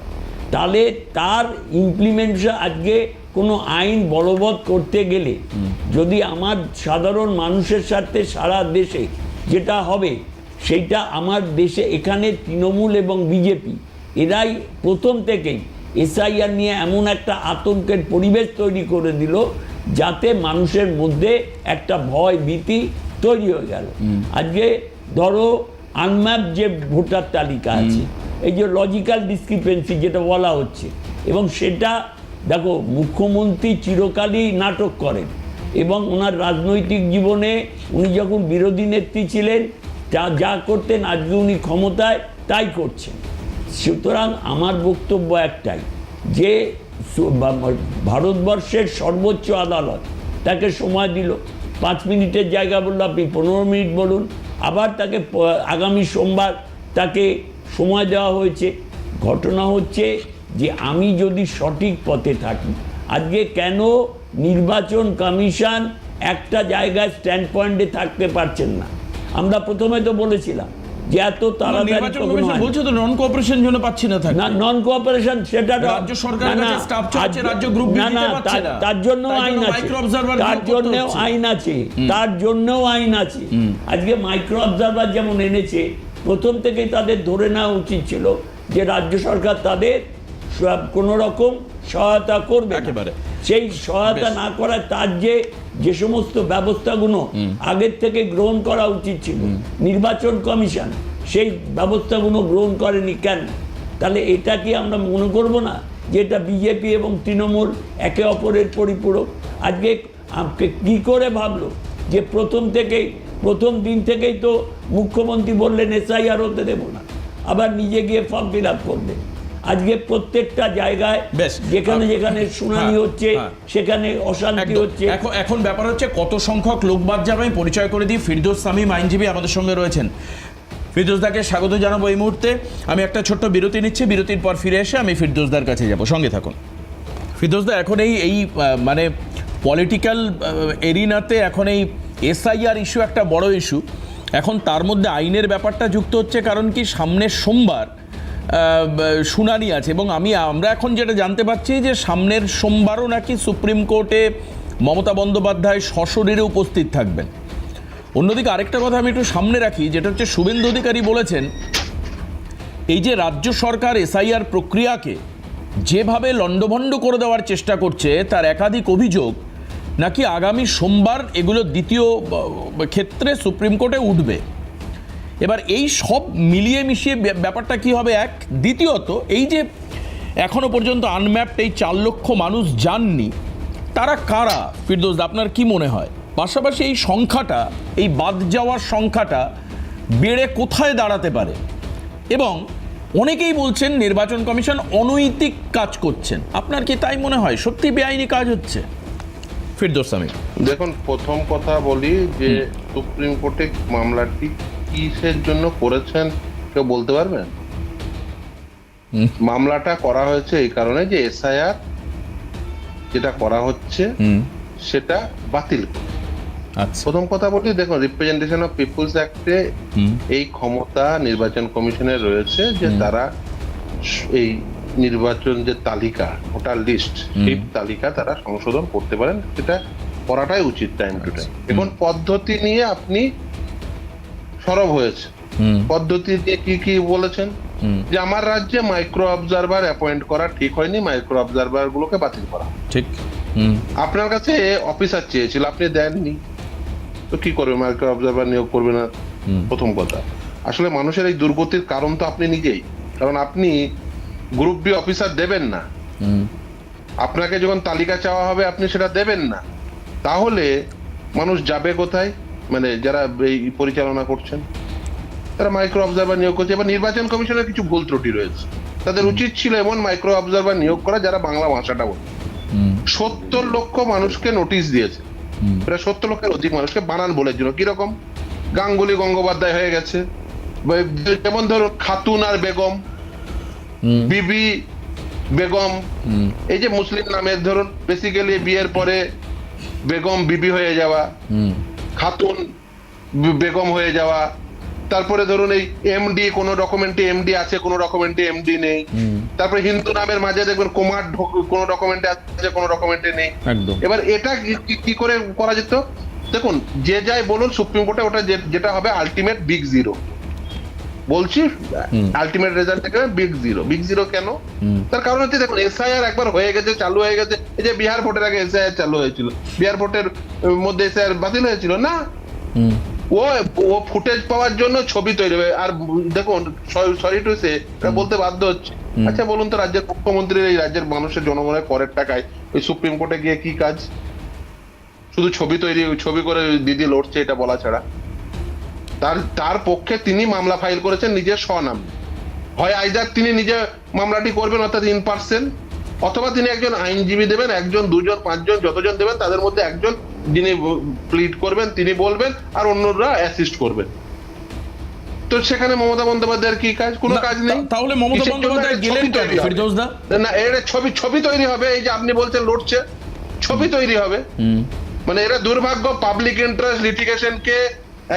Speaker 4: তাহলে তার ইমপ্লিমেন্টেশন, আজকে কোনো আইন বলবৎ করতে গেলে যদি আমার সাধারণ মানুষের সাথে সারা দেশে যেটা হবে, সেইটা আমার দেশে এখানে তৃণমূল এবং বিজেপি এরাই প্রথম থেকেই এসআইআর নিয়ে এমন একটা আতঙ্কের পরিবেশ তৈরি করে দিল, যাতে মানুষের মধ্যে একটা ভয় ভীতি তৈরি হয়ে গেল। আজকে ধরো আনম্যাপ যে ভোটার তালিকা আছে, এই যে লজিক্যাল ডিসক্রিপেন্সি যেটা বলা হচ্ছে, এবং সেটা দেখো, মুখ্যমন্ত্রী চিরকালই নাটক করেন, এবং ওনার রাজনৈতিক জীবনে উনি যখন বিরোধী নেত্রী ছিলেন, যা করতেন, আজকে উনি ক্ষমতায় তাই করছেন। সুতরাং আমার বক্তব্য একটাই, যে ভারতবর্ষের সর্বোচ্চ আদালত তাকে সময় দিল, 5 মিনিটের জায়গা বললো আপনি 15 মিনিট বলুন, আবার তাকে আগামী সোমবার তাকে সময় দেওয়া হয়েছে। ঘটনা হচ্ছে যে আমি যদি সঠিক পথে থাকি, আজকে কেন নির্বাচন কমিশন একটা জায়গায় স্ট্যান্ড পয়েন্টে থাকতে পারছেন না? আমরা প্রথমে তো বলেছিলাম যে এত তাড়াতাড়ি
Speaker 1: বলছো তো নন কোঅপারেশন জন্য পাচ্ছি না, থাকে
Speaker 4: না নন কোঅপারেশন, সেটা
Speaker 1: রাজ্য সরকারের কাছে স্টাফ চাচ্ছে, রাজ্য গ্রুপ বি দিতে পারছে না,
Speaker 4: তার জন্য আইন আছে, তার জন্যও আইন আছে, তার জন্যও আইন আছে। আজকে মাইক্রো অবজারভার যেমন এনেছে, প্রথম থেকেই তাদের ধরে নেওয়া উচিত ছিল যে রাজ্য সরকার তাদের কোনো রকম সহায়তা করবে একেবারে। সেই সহায়তা না করার, তার যে সমস্ত ব্যবস্থাগুলো আগের থেকে গ্রহণ করা উচিত ছিল, নির্বাচন কমিশন সেই ব্যবস্থাগুলো গ্রহণ করেনি কেন? তাহলে এটা কি আমরা মনে করব না যে এটা বিজেপি এবং তৃণমূল একে অপরের পরিপূরক? আজকে কি করে ভাবলো যে প্রথম দিন থেকেই তো মুখ্যমন্ত্রী বললেন এসআইআর হতে দেবো না, আবার নিজে গিয়ে ফর্ম ফিল আপ করবে। আজকে প্রত্যেকটা জায়গায়
Speaker 1: বেশ।
Speaker 4: যেখানে যেখানে শুনানি
Speaker 1: হ্যাঁ,
Speaker 4: হচ্ছে
Speaker 1: হ্যাঁ।
Speaker 4: সেখানে অশান্তি
Speaker 1: একদম।
Speaker 4: হচ্ছে।
Speaker 1: এখন ব্যাপার হচ্ছে কত সংখ্যক লোক বাদ যাবে। আমি পরিচয় করে দিই, ফিরদৌস সামিম আইনজীবী আমাদের সঙ্গে রয়েছেন। ফিরদৌসদাকে স্বাগত জানাবো এই মুহূর্তে। আমি একটা ছোট্ট বিরতি নিচ্ছি, বিরতির পর ফিরে এসে আমি ফিরদৌসদার কাছে যাব, সঙ্গে থাকুন। ফিরদৌসদা, এখন এই মানে পলিটিক্যাল এরিনাতে এখন এই এসআইআর ইস্যু একটা বড় ইস্যু। এখন তার মধ্যে আইনের ব্যাপারটা যুক্ত হচ্ছে, কারণ কি সামনের সোমবার শুনানি আছে, এবং আমরা এখন যেটা জানতে পারছি যে সামনের সোমবারও নাকি সুপ্রিম কোর্টে মমতা বন্দ্যোপাধ্যায় সশরীরে উপস্থিত থাকবেন। অন্যদিকে আরেকটা কথা আমি একটু সামনে রাখি, যেটা হচ্ছে শুভেন্দু অধিকারী বলেছেন এই যে রাজ্য সরকার এসআইআর প্রক্রিয়াকে যেভাবে লণ্ডভণ্ড করে দেওয়ার চেষ্টা করছে, তার একাধিক অভিযোগ নাকি আগামী সোমবার এগুলো দ্বিতীয় ক্ষেত্রে সুপ্রিম কোর্টে উঠবে। এবার এই সব মিলিয়ে মিশিয়ে ব্যাপারটা কি হবে এক, দ্বিতীয়ত এই যে এখনো পর্যন্ত আনম্যাপড এই 4 লক্ষ মানুষ যাননি, তারা কারা ফিরদৌস, আপনার কি মনে হয়? পাশাপাশি এই সংখ্যাটা, এই বাদ যাওয়ার সংখ্যাটা বেড়ে কোথায় দাঁড়াতে পারে? এবং অনেকেই বলছেন নির্বাচন কমিশন অনৈতিক কাজ করছেন, আপনার কি তাই মনে হয়? সত্যি বেআইনি কাজ হচ্ছে? ফিরদৌস সামিম,
Speaker 5: দেখুন, প্রথম কথা বলি যে সুপ্রিম কোর্টে মামলাটি কিসের জন্য করেছেন কেউ বলতে পারবেন? মামলাটা করা হয়েছে এই কারণে যে এসআইআর যেটা করা হচ্ছে সেটা বাতিল করে।
Speaker 1: আচ্ছা,
Speaker 5: প্রথম কথা বলি, দেখুন, রিপ্রেজেন্টেশন অফ পিপলস অ্যাক্টে এই ক্ষমতা নির্বাচন কমিশনের রয়েছে যে তারা এই নির্বাচন যে তালিকা, ভোটার লিস্ট, সেই তালিকা তারা সংশোধন করতে পারেন, সেটা করাটাই উচিত টাইম টু টাইম। এখন পদ্ধতি নিয়ে আপনি সরব হয়েছে, পদ্ধতি দিয়ে কি কি বলেছেন যে আমার রাজ্যে মাইক্রো অবজারভার অ্যাপয়েন্ট করা ঠিক হয়নি, মাইক্রো অবজারভার গুলোকে বাতিল করা।
Speaker 1: ঠিক।
Speaker 5: আপনার কাছে অফিসার চেয়েছিল, আপনি দেননি, তো কি করবে? মাইক্রো অবজারভার নিয়োগ করবে না। প্রথম কথা, আসলে মানুষের এই দুর্গতির কারণ তো আপনি নিজেই, কারণ আপনি গ্রুপ বি অফিসার দেবেন না, আপনাকে যখন তালিকা চাওয়া হবে আপনি সেটা দেবেন না, তাহলে মানুষ যাবে কোথায়? মানে যারা এই পরিচালনা করছেন তারা মাইক্রো অবজারভার নিয়োগ করছে। এবার নির্বাচন কমিশনের কিছু ভুল ত্রুটি রয়েছে, তাদের উচিত ছিল এমন মাইক্রো অবজারভার নিয়োগ করা যারা বাংলা ভাষাটা বলে। 70 লক্ষ মানুষকে নোটিশ দিয়েছে, প্রায় 70 লক্ষের অধিক মানুষকে বানান বলের জন্য। কিরকম? গাঙ্গুলি গঙ্গোপাধ্যায় হয়ে গেছে, যেমন ধরুন খাতুন আর বেগম, বিবি বেগম, এই যে মুসলিম নামের, ধরুন বেসিক্যালি বিয়ের পরে বেগম বিবি হয়ে যাওয়া, খাতুন বেগম হয়ে যাওয়া, তারপরে ধরুন এই এমডি, কোন ডকুমেন্টে এমডি আছে, কোন ডকুমেন্টে এমডি নেই। তারপরে হিন্দু নামের মাঝে দেখবেন কুমার, কোন ডকুমেন্টে আছে, কোন ডকুমেন্টে নেই। এবার এটা কি করে করা যেত? দেখুন, যে যাই বলুন, সুপ্রিম কোর্টে ওটা যেটা হবে আলটিমেট বিগ জিরো। বলছি আলটিমেট রেজাল্ট থেকে বিগ জিরো। বিগ জিরো কেন? তার কারণ হচ্ছে, দেখুন, এসআইআর একবার হয়ে গেছে, চালু হয়ে গেছে। এই যে বিহার ভোটের আগে এসআইআর চালু হয়েছিল, বিহার ভোটের মধ্যে এসআইআর বাতিল হয়েছিল না? ও ফুটেজ পাওয়ার জন্য ছবি তৈরি হবে। আর দেখুন, সরি টু সে, বলতে বাধ্য হচ্ছে, আচ্ছা বলুন তো, রাজ্যের মুখ্যমন্ত্রীর এই রাজ্যের মানুষের জনগণের করের টাকায় ওই সুপ্রিম কোর্টে গিয়ে কি কাজ? শুধু ছবি তৈরি, ছবি করে দিদি লড়ছে, এটা বলা ছাড়া। তার পক্ষে তিনি মামলা ফাইল করেছেন নিজের স্বনাম। হয় আইদার তিনি নিজে মামলাটি করবেন, অর্থাৎ ইন পার্সন, অথবা তিনি একজন আইনজীবী দেবেন, 1 জন 2 জন 5 জন যতজন দেবেন, তাদের মধ্যে একজন যিনি প্লিড করবেন তিনি বলবেন, আর অন্যরা অ্যাসিস্ট করবেন। তো সেখানে মমতা বন্দ্যোপাধ্যায়ের কি কাজ? কোনো কাজ নেই।
Speaker 1: তাহলে মমতা বন্দ্যোপাধ্যায় গেলেন কেন ফিরদৌসদা?
Speaker 5: না, এর ছবি তৈরি হবে। এই যে আপনি বলছেন লড়ছে, ছবি তৈরি হবে। মানে এরা দুর্ভাগ্য পাবলিক ইন্টারেস্ট লিটিগেশনকে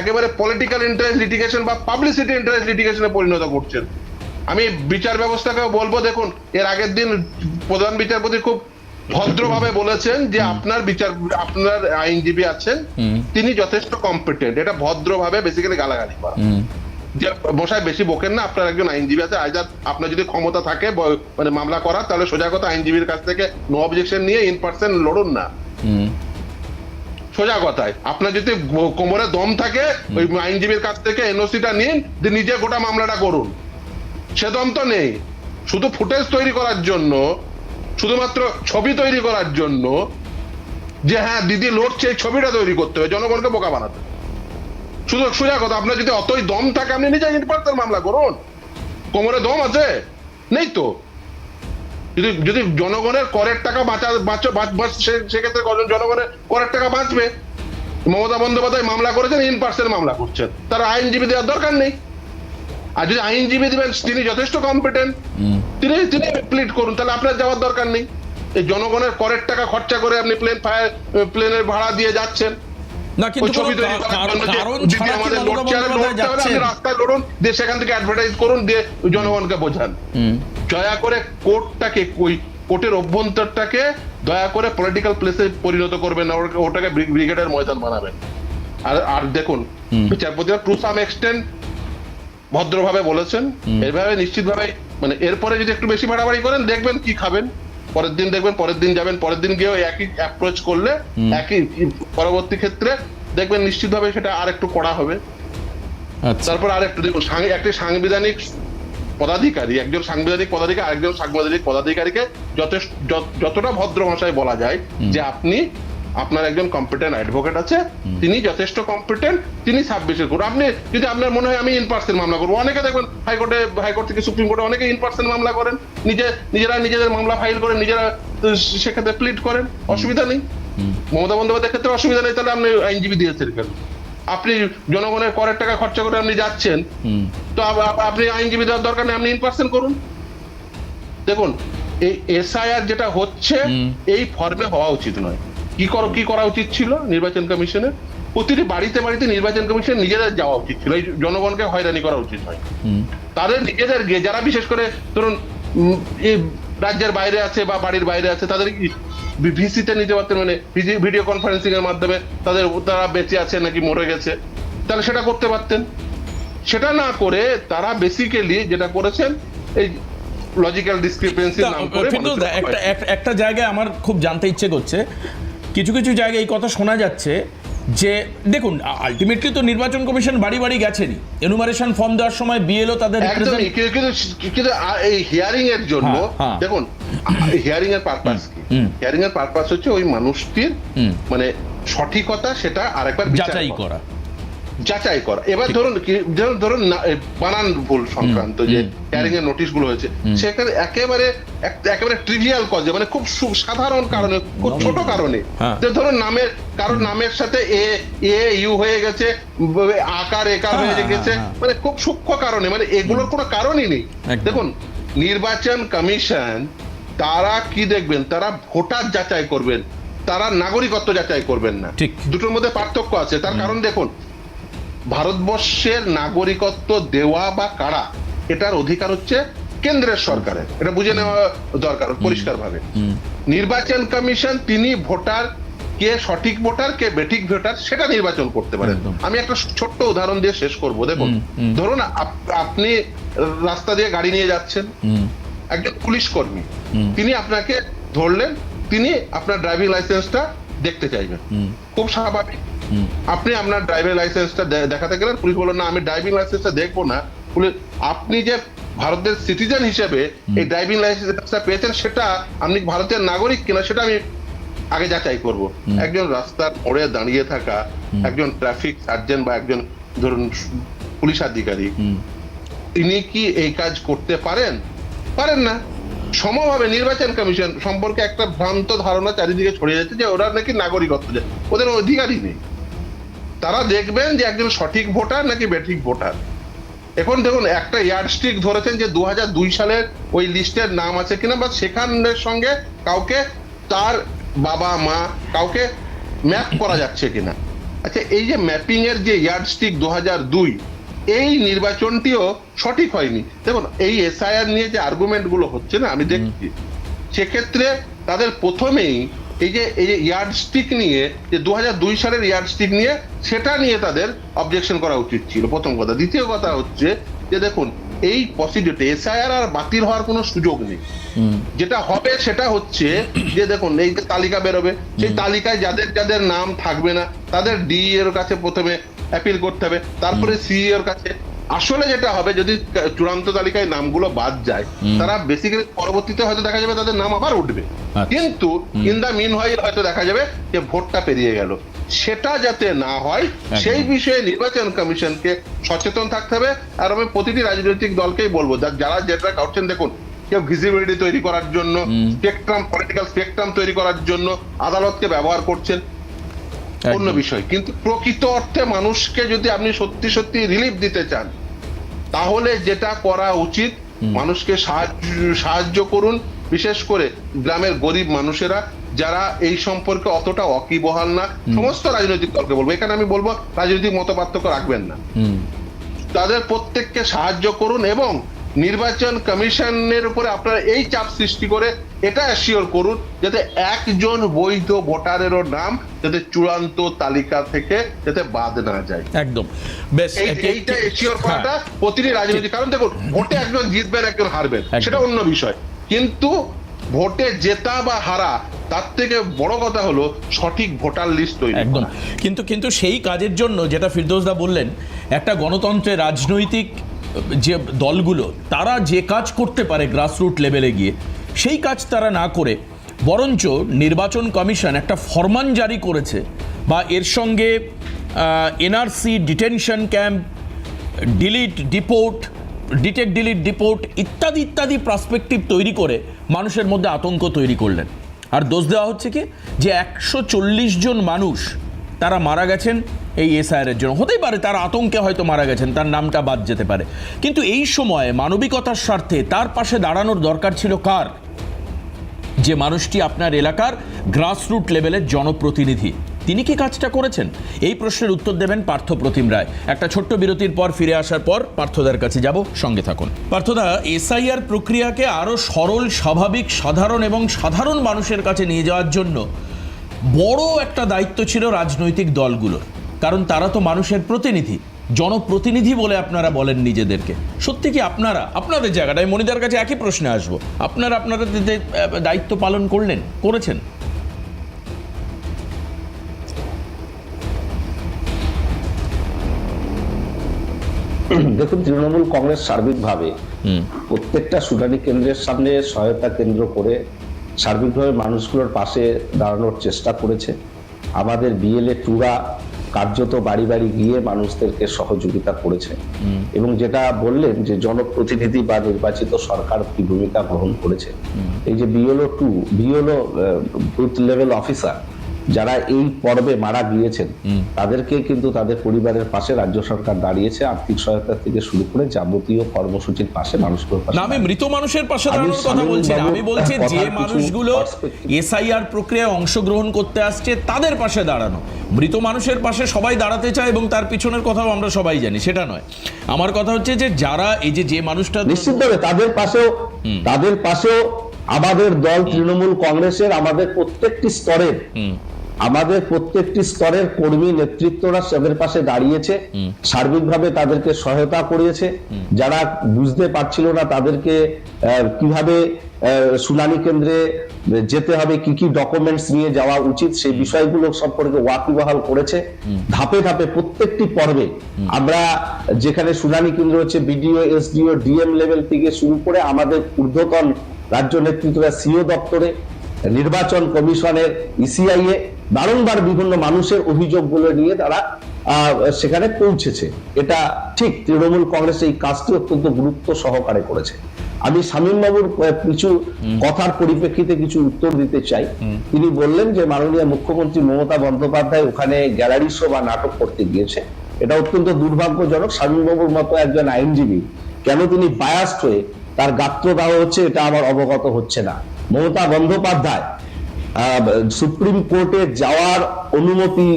Speaker 5: একেবারে পলিটিক্যাল ইন্টারেস্ট লিটিগেশন বা পাবলিসিটি ইন্টারেস্ট লিটিগেশনে পরিণত করছেন। আমি বিচার ব্যবস্থাকেও বলবো, দেখুন, এর আগের দিন প্রধান বিচারপতি খুব ভদ্রভাবে বলেছেন যে আপনার আইনজীবী আছেন, তিনি যথেষ্ট কম্পিটেন্ট। এটা ভদ্রভাবে বেসিক্যালি গালাগালি করা, যে বসায় বেশি বকেন না, আপনার একজন আইনজীবী আছে, আইদার আপনার যদি ক্ষমতা থাকে মানে মামলা করার, তাহলে সোজা কথা আইনজীবীর কাছ থেকে নো অবজেকশন নিয়ে ইন পার্সন লড়ুন না। সোজা কথায়, আপনার যদি কোমরে দম থাকে, ওই আইনজীবীর কাছ থেকে এনওসিটা নিন, নিজে গোটা মামলাটা করুন। সে দম তো নেই। শুধু ফুটেজ তৈরি করার জন্য, শুধুমাত্র ছবি তৈরি করার জন্য, যে হ্যাঁ দিদি লড়ছে, এই ছবিটা তৈরি করতে হবে, জনগণকে বোকা বানাতে। শুধু সোজা কথা, আপনার যদি অতই দম থাকে, আপনি নিজে ইন পার্সন মামলা করুন। কোমরে দম আছে? নেই তো। যদি যদি জনগণের করের টাকা সেক্ষেত্রে জনগণের করের টাকা বাঁচবে। মমতা বন্দ্যোপাধ্যায় মামলা করেছেন, ইন পার্সেন্ট মামলা করছেন, তার আইনজীবী দেওয়ার দরকার নেই। আর যদি আইনজীবী দিবেন তিনি যথেষ্ট কম্পিটেন্ট, তিনি প্লিড করুন, তাহলে আপনার যাওয়ার দরকার নেই। এই জনগণের করের টাকা খরচা করে আপনি প্লেনের ভাড়া দিয়ে যাচ্ছেন,
Speaker 1: না কিন্তু কারণ ছাড়া কি মমতা বন্দ্যোপাধ্যায় যাচ্ছেন?
Speaker 5: রাস্তায় লড়ুন, দিয়ে সেখান থেকে অ্যাডভার্টাইজ করুন, দিয়ে জনগণকে বোঝান। দয়া করে কোর্টটাকে, কোর্টের অভ্যন্তরটাকে দয়া করে পলিটিক্যাল প্লেসে পরিণত করবেন না, ওটাকে ব্রিগেডের ময়দান বানাবেন। আর দেখুন, বিচারপতিরা টু সাম এক্সটেন্ট ভদ্রভাবে বলেছেন, এভাবে নিশ্চিতভাবে মানে এরপরে যদি একটু বেশি বাড়াবাড়ি করেন দেখবেন কি খাবেন। পরের দিন দেখবেন, পরের দিন যাবেন, পরের দিন গিয়েও একই অ্যাপ্রোচ করলে একই পরবর্তী ক্ষেত্রে দেখবেন নিশ্চিতভাবে সেটা আর একটু কড়া হবে। তারপর আর একটু দেখুন, একটি সাংবিধানিক পদাধিকারী, একজন সাংবিধানিক পদাধিকারী আরেকজন সাংবিধানিক পদাধিকারীকে যতটা ভদ্র ভাষায় বলা যায় যে আপনি, আপনার একজন কম্পিটেন্ট অ্যাডভোকেট আছে, তিনি যথেষ্ট কম্পিটেন্ট, তিনি সাবমিশন করুন। আপনি যদি আপনার মনে হয় আমি ইন পার্সন মামলা করবো, অনেকে দেখবেন হাইকোর্ট থেকে সুপ্রিম কোর্টে অনেকে ইন পার্সন মামলা করেন, নিজেরা নিজেদের মামলা ফাইল করেন, নিজেরা সেক্ষেত্রে প্লিড করেন, অসুবিধা নেই। মমতা বন্দ্যোপাধ্যায়ের ক্ষেত্রে অসুবিধা নেই, তাহলে আপনি আইনজীবী দিয়েছেন কেন? আপনি জনগণের করের টাকা খরচা করে আপনি যাচ্ছেন, তো আপনি আইনজীবী দেওয়ার দরকার নেই, আপনি ইন পার্সন করুন। দেখুন, এই এসআইআর যেটা হচ্ছে এই ফর্মে হওয়া উচিত নয়। কি করা উচিত ছিল নির্বাচন কমিশনের? প্রতিটি বাড়িতে বাড়িতে নির্বাচন কমিশন নিজেদের যাওয়া উচিত ছিল, এই জনগণকে হয়রানি করা উচিত নয়। তাদের নিজেদের যারা বিশেষ করে ধরুন এই রাজ্যের বাইরে আছে বা বাড়ির বাইরে আছে, তাদের ভিসিতে নিতে পারতেন, মানে ভিডিও কনফারেন্সিং এর মাধ্যমে তারা বেঁচে আছে নাকি মরে গেছে, তাহলে সেটা করতে পারতেন। সেটা না করে তারা বেসিক্যালি যেটা করেছেন এই লজিক্যাল ডিসক্রিপেন্সি নাম করে।
Speaker 1: কিন্তু একটা জায়গায় আমার খুব জানতে ইচ্ছে করছে, কিছু কিছু জায়গায় এই কথা শোনা যাচ্ছে যে দেখুন আলটিমেটলি তো নির্বাচন কমিশন বাড়ি বাড়ি গেছেনি, এনুমারেশন ফর্ম দেওয়ার সময় বিএলও তাদের
Speaker 5: কিন্তু এই হিয়ারিং এর জন্য দেখুন, হিয়ারিং এর পারপাস কি? হিয়ারিং এর পারপাস হচ্ছে ওই মানুষটির মানে সঠিকতা সেটা আরেকবার যাচাই করা। এবার ধরুন বানান ভুল সংক্রান্ত যে হিয়ারিং এর নোটিশ গুলো হয়েছে, সেখানে একেবারে ট্রিভিয়াল কজে, মানে খুব সাধারণ কারণে, খুব ছোট কারণে, ধরুন নামের সাথে এ ইউ হয়ে গেছে, আকার একার হয়ে গেছে, মানে খুব সূক্ষ্ম কারণে, মানে এগুলোর কোনো কারণই নেই। দেখুন, নির্বাচন কমিশন তারা কি দেখবেন? তারা ভোটার যাচাই করবেন, তারা নাগরিকত্ব যাচাই করবেন না। দুটোর মধ্যে পার্থক্য আছে। তার কারণ দেখুন, ভারতবর্ষের নাগরিকত্ব দেওয়া বা কারা, এটার অধিকার হচ্ছে কেন্দ্রের সরকারের, এটা বুঝে নেওয়া দরকার পরিষ্কারভাবে। নির্বাচন কমিশন তিনি ভোটার, কে সঠিক ভোটার কে বেঠিক ভোটার সেটা নির্বাচন করতে পারেন। আমি একটা ছোট্ট উদাহরণ দিয়ে শেষ করব। দেখুন, ধরুন আপনি রাস্তা দিয়ে গাড়ি নিয়ে যাচ্ছেন, একজন পুলিশ কর্মী তিনি আপনাকে ধরলেন, তিনি আপনার ড্রাইভিং লাইসেন্সটা দেখতে চাইবেন, খুব স্বাভাবিক। আপনি আপনার ড্রাইভিং লাইসেন্সটা দেখাতে গেলেন, পুলিশ বলল না আমি ড্রাইভিং লাইসেন্সটা দেখবো না। আপনি যে ভারতের সিটিজেন হিসেবে এই ড্রাইভিং লাইসেন্সটা পেয়েছেন, সেটা আপনি ভারতের নাগরিক কিনা সেটা আমি আগে যাচাই করব। একজন রাস্তার মোড়ে দাঁড়িয়ে থাকা একজন ট্রাফিক সার্জেন্ট বা একজন ধরুন পুলিশ আধিকারিক, তিনি কি এই কাজ করতে পারেন? পারেন না। সমভাবে নির্বাচন কমিশন সম্পর্কে একটা ভ্রান্ত ধারণা চারিদিকে ছড়িয়ে যাচ্ছে যে ওরা নাকি নাগরিকত্ব, ওদের অধিকারই নেই। তারা দেখবেন যে একজন সঠিক ভোটার নাকি বেঠিক ভোটার। এখন দেখুন, একটা ইয়ার্ডস্টিক ধরেছেন যে 2002 সালের ওই লিস্টের নাম আছে কিনা, বা সেখানের সঙ্গে কাউকে তার বাবা মা কাউকে ম্যাপ করা যাচ্ছে কিনা। আচ্ছা, এই যে ম্যাপিং এর যে ইয়ার্ডস্টিক 2002, এই নির্বাচনটিও সঠিক হয়নি। দেখুন, এই এসআইআর নিয়ে যে আর্গুমেন্ট গুলো হচ্ছে না, আমি দেখছি সেক্ষেত্রে তাদের প্রথমেই এই যে ইয়ার্ডস্টিক নিয়ে, যে 2002 সালের ইয়ার্ডস্টিক নিয়ে, সেটা নিয়ে তাদের অবজেকশন করা উচিত ছিল, প্রথম কথা। দ্বিতীয় কথা হচ্ছে যে দেখুন, এই পসিডিউরিটি এসআইআর আর বাতিল হওয়ার কোনো সুযোগ নেই। যেটা হবে সেটা হচ্ছে যে দেখুন, এই যে তালিকা বেরোবে, সেই তালিকায় যাদের যাদের নাম থাকবে না তাদের ডিই এর কাছে প্রথমে অ্যাপিল করতে হবে, তারপরে সিই এর কাছে, আসলে যেটা হবে যদি চূড়ান্ত তালিকায় নামগুলো বাদ যায়, তারা বেসিক্যালি পরবর্তীতে হয়তো দেখা যাবে তাদের নাম আবার উঠবে, কিন্তু ইন দা মিন হোয়াইল হয়তো দেখা যাবে যে ভোটটা পেরিয়ে গেল। সেটা যাতে না হয় সেই বিষয়ে নির্বাচন কমিশনকে সচেতন থাকতে হবে। আর আমি প্রতিটি রাজনৈতিক দলকেই বলবো যারা যেটা করছেন, দেখুন কেউ ভিজিবিলিটি তৈরি করার জন্য, স্পেকট্রাম, পলিটিক্যাল স্পেকট্রাম তৈরি করার জন্য আদালতকে ব্যবহার করছেন, অন্য বিষয়। কিন্তু প্রকৃত অর্থে মানুষকে যদি আপনি সত্যি সত্যি রিলিফ দিতে চান, তাহলে যেটা করা উচিত, মানুষকে সাহায্য করুন, বিশেষ করে গ্রামের গরিব মানুষেরা যারা এই সম্পর্কে অতটা ওয়াকিবহাল না। সমস্ত রাজনৈতিক দলকে বলবো, এখানে আমি বলবো রাজনৈতিক মতপার্থক্য রাখবেন না, তাদের প্রত্যেককে সাহায্য করুন এবং নির্বাচন কমিশনের উপরে আপনারা এই চাপ সৃষ্টি করে এটা অ্যাসিওর করুন যাতে একজন বৈধ ভোটারেরও নাম যাতে চূড়ান্ত তালিকা থেকে যাতে বাদ না যায়।
Speaker 1: একদম, বেশ,
Speaker 5: এইটা অ্যাসিওর করাটা প্রতিটি রাজনৈতিক, কারণ দেখুন ভোটে একজন জিতবেন একজন হারবেন সেটা অন্য বিষয়, কিন্তু ভোটে জেতা বা হারা তার থেকে বড় কথা হলো সঠিক ভোটার লিস্ট তৈরি।
Speaker 1: একদম, কিন্তু সেই কাজের জন্য যেটা ফিরদৌসদা বললেন, একটা গণতন্ত্রের রাজনৈতিক যে দলগুলো তারা যে কাজ করতে পারে গ্রাসরুট লেভেলে গিয়ে, সেই কাজ তারা না করে বরঞ্চ নির্বাচন কমিশন একটা ফরমান জারি করেছে বা এর সঙ্গে NRC, detention camp, detect delete deport ইত্যাদি ইত্যাদি পার্সপেক্টিভ তৈরি করে মানুষের মধ্যে আতঙ্ক তৈরি করলেন। আর দোষ দেওয়া হচ্ছে কি যে 140 জন মানুষ তারা মারা গেছেন এই এসআইআর জন্য। হতেই পারে তারা আতঙ্কে হয়তো মারা গেছেন, তার নামটা বাদ যেতে পারে, কিন্তু এই সময়ে মানবিকতার স্বার্থে তার পাশে দাঁড়ানোর দরকার ছিল কার? যে মানুষটি আপনার এলাকার গ্রাসরুট লেভেলের জনপ্রতিনিধি, তিনি কি কাজটা করেছেন? এই প্রশ্নের উত্তর দেবেন পার্থ প্রতিম রায়। একটা ছোট্ট বিরতির পর ফিরে আসার পর পার্থদার কাছে যাব, সঙ্গে থাকুন। পার্থদা, এসআইআর প্রক্রিয়াকে আরো সরল, স্বাভাবিক, সাধারণ এবং সাধারণ মানুষের কাছে নিয়ে যাওয়ার জন্য বড় একটা দায়িত্ব ছিল রাজনৈতিক দলগুলোর, কারণ তারা তো মানুষের প্রতিনিধি, জনপ্রতিনিধি বলে আপনারা বলেন নিজেদেরকে। সত্যি কি আপনারা আপনাদের জায়গাটায়, মনিদার কাছে একই প্রশ্নে আসবো, আপনারা আপনাদের দায়িত্ব পালন করেছেন?
Speaker 3: দেখুন, তৃণমূল কংগ্রেস সার্বিকভাবে প্রত্যেকটা শুনানি কেন্দ্রের সামনে সহায়তা কেন্দ্র করে সার্বিকভাবে মানুষগুলোর পাশে দাঁড়ানোর চেষ্টা করেছে। আমাদের বিএলএ টুরা কার্যত বাড়ি বাড়ি গিয়ে মানুষদেরকে সহযোগিতা করেছে। এবং যেটা বললেন যে জনপ্রতিনিধি বা নির্বাচিত সরকার কি ভূমিকা গ্রহণ করেছে, এই যে বিএলও বুথ লেভেল অফিসার যারা এই পর্বে মারা গিয়েছেন, তাদেরকে কিন্তু তাদের পরিবারের পাশে রাজ্য সরকার দাঁড়িয়েছে, আর্থিক সহায়তা থেকে শুরু করে যাবতীয় কর্মসূচির পাশে মানুষগুলোর পাশে।
Speaker 1: আমি মৃত মানুষের পাশে দাঁড়ানোর কথা বলছি না, আমি বলছি যে মানুষগুলো এসআইআর প্রক্রিয়ায় অংশগ্রহণ করতে আসছে তাদের পাশে দাঁড়ানো। মৃত মানুষের পাশে সবাই দাঁড়াতে চায় এবং তার পিছনের কথাও আমরা সবাই জানি, সেটা নয়। আমার কথা হচ্ছে যে যারা এই যে মানুষটা,
Speaker 3: নিশ্চিতভাবে তাদের পাশেও আমাদের দল তৃণমূল কংগ্রেসের আমাদের প্রত্যেকটি স্তরের কর্মী নেতৃত্বরা তাদের পাশে দাঁড়িয়েছে, সার্বিকভাবে তাদেরকে সহায়তা করিয়েছে। যারা বুঝতে পারছিল না তাদেরকে কিভাবে শুনানি কেন্দ্রে যেতে হবে, কি কি ডকুমেন্টস নিয়ে যাওয়া উচিত, সেই বিষয়গুলো সম্পর্কে ওয়াকিবহাল করেছে। ধাপে ধাপে প্রত্যেকটি পর্বে আমরা যেখানে শুনানি কেন্দ্র হচ্ছে বিডিও, এসডিও, ডিএম লেভেল থেকে শুরু করে আমাদের ঊর্ধ্বতন রাজ্য নেতৃত্বরা সিও দপ্তরে, নির্বাচন কমিশনের ইসিআই এ বারংবার বিভিন্ন মানুষের অভিযোগগুলো নিয়ে তারা সেখানে পৌঁছেছে। এটা ঠিক, তৃণমূল কংগ্রেস এই কাজটি অত্যন্ত গুরুত্ব সহকারে করেছে। আমি শামীম বাবুর কিছু কথার পরিপ্রেক্ষিতে কিছু উত্তর দিতে চাই। তিনি বললেন যে মাননীয় মুখ্যমন্ত্রী মমতা বন্দ্যোপাধ্যায় ওখানে গ্যালারি শো বা নাটক করতে গিয়েছে। এটা অত্যন্ত দুর্ভাগ্যজনক। শামীম বাবুর মতো একজন আইনজীবী কেন তিনি বায়াসড হয়ে তার গাত্রদাহ হচ্ছে এটা আমার অবগত হচ্ছে না। মমতা বন্দ্যোপাধ্যায় সুপ্রিম কোর্টে যাওয়ার অনুমতি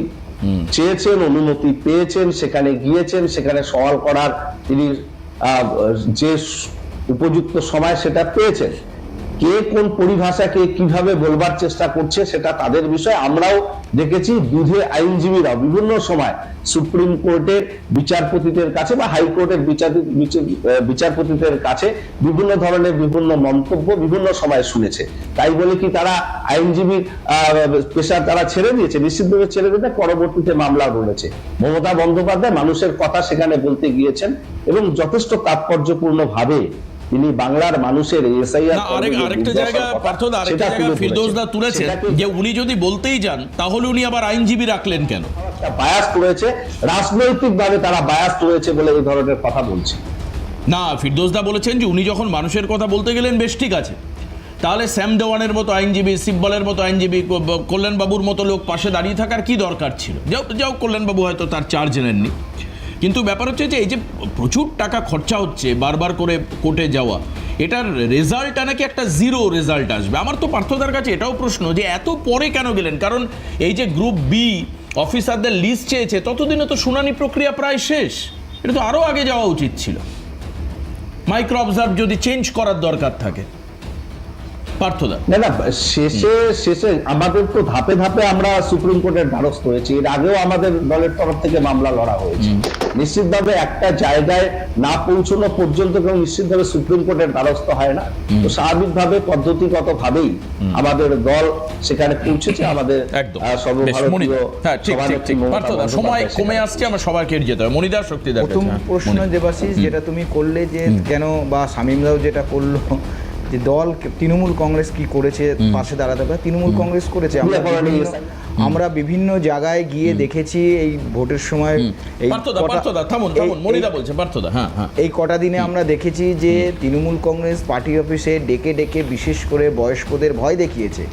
Speaker 3: চেয়েছেন, অনুমতি পেয়েছেন, সেখানে গিয়েছেন, সেখানে সওয়াল করার তিনি যে উপযুক্ত সময় সেটা পেয়েছেন। কে কোন পরিভাষাকে কিভাবে বলবার চেষ্টা করছে সেটা তাদের বিষয়। আমরাও দেখেছি বিধে আইনজীবীরা বিভিন্ন সময় সুপ্রিম কোর্টের বিচারপতিদের কাছে বা হাইকোর্টের বিচারপতিদের কাছে বিভিন্ন ধরনের বিভিন্ন মন্তব্য বিভিন্ন সময় শুনেছে। তাই বলে কি তারা আইনজীবীর পেশা তারা ছেড়ে দিয়েছে? নিশ্চিতভাবে ছেড়ে দিতে পরবর্তীতে মামলা রয়েছে। মমতা বন্দ্যোপাধ্যায় মানুষের কথা সেখানে বলতে গিয়েছেন এবং যথেষ্ট তাৎপর্যপূর্ণ ভাবে তিনি বাংলার মানুষের
Speaker 1: আরেকটা জায়গা পার্থদা, আরেকটা জায়গা ফিরদৌসদা তুলেছেন যে উনি যদি বলতেই যান তাহলে উনি আবার আইনজীবী রাখলেন কেন?
Speaker 3: বায়াস রয়েছে, রাজনৈতিক ভাবে তারা বায়াস রয়েছে বলে এই ধরনের কথা বলছে।
Speaker 1: না, ফিরদৌসদা বলেছেন যে উনি যখন মানুষের কথা বলতে গেলেন বেশ ঠিক আছে, তাহলে শ্যাম দেওয়ানের মতো আইনজীবী, সিব্বলের মতো আইনজীবী, কল্যাণবাবুর মতো লোক পাশে দাঁড়িয়ে থাকার কি দরকার ছিল? যাও কল্যাণবাবু হয়তো তার চার্জ নেননি, কিন্তু ব্যাপার হচ্ছে যে এই যে প্রচুর টাকা খরচা হচ্ছে বারবার করে কোর্টে যাওয়া, এটার রেজাল্টটা নাকি একটা জিরো রেজাল্ট আসবে। আমার তো পার্থদার কাছে এটাও প্রশ্ন যে এত পরে কেন গেলেন? কারণ এই যে গ্রুপ বি অফিসারদের লিস্ট চেয়েছে ততদিনে তো শুনানি প্রক্রিয়া প্রায় শেষ, এটা তো আরও আগে যাওয়া উচিত ছিল। মাইক্রো অবজার্ভ যদি চেঞ্জ করার দরকার থাকে পার্থদা।
Speaker 3: না শেষে আমাদের তো ধাপে ধাপে আমরা সুপ্রিম কোর্টের দ্বারস্থ হয়েছি। এর আগেও আমাদের দলের তরফ থেকে মামলা লড়া হয়েছে। নিশ্চিতভাবে একটা জায়গায় না পৌঁছানো পর্যন্ত কেউ নিশ্চিতভাবে সুপ্রিম কোর্টের দ্বারস্থ হয় না। তো স্বাভাবিকভাবে পদ্ধতিগত ভাবেই আমাদের দল সেখানে পৌঁছেছে। আমাদের
Speaker 1: সময় কমে আসছে, আমরা সবাই কেটে যেতে হবে। মনিদার শক্তিদার
Speaker 2: প্রথম প্রশ্ন দেবাশিস যেটা তুমি করলে যে কেন বা শামীমরাও যেটা করলো যে দল তৃণমূল কংগ্রেস কি করেছে পাশে দাঁড়াতে পারে, তৃণমূল কংগ্রেস করেছে। আমরা বিভিন্ন জায়গায় গিয়ে দেখেছি এই ভোটের সময় এই কটা দিনে আমরা দেখেছি যে তৃণমূল কংগ্রেস পার্টি অফিসে ডেকে ডেকে বিশেষ করে বয়স্কদের ভয় দেখিয়েছে।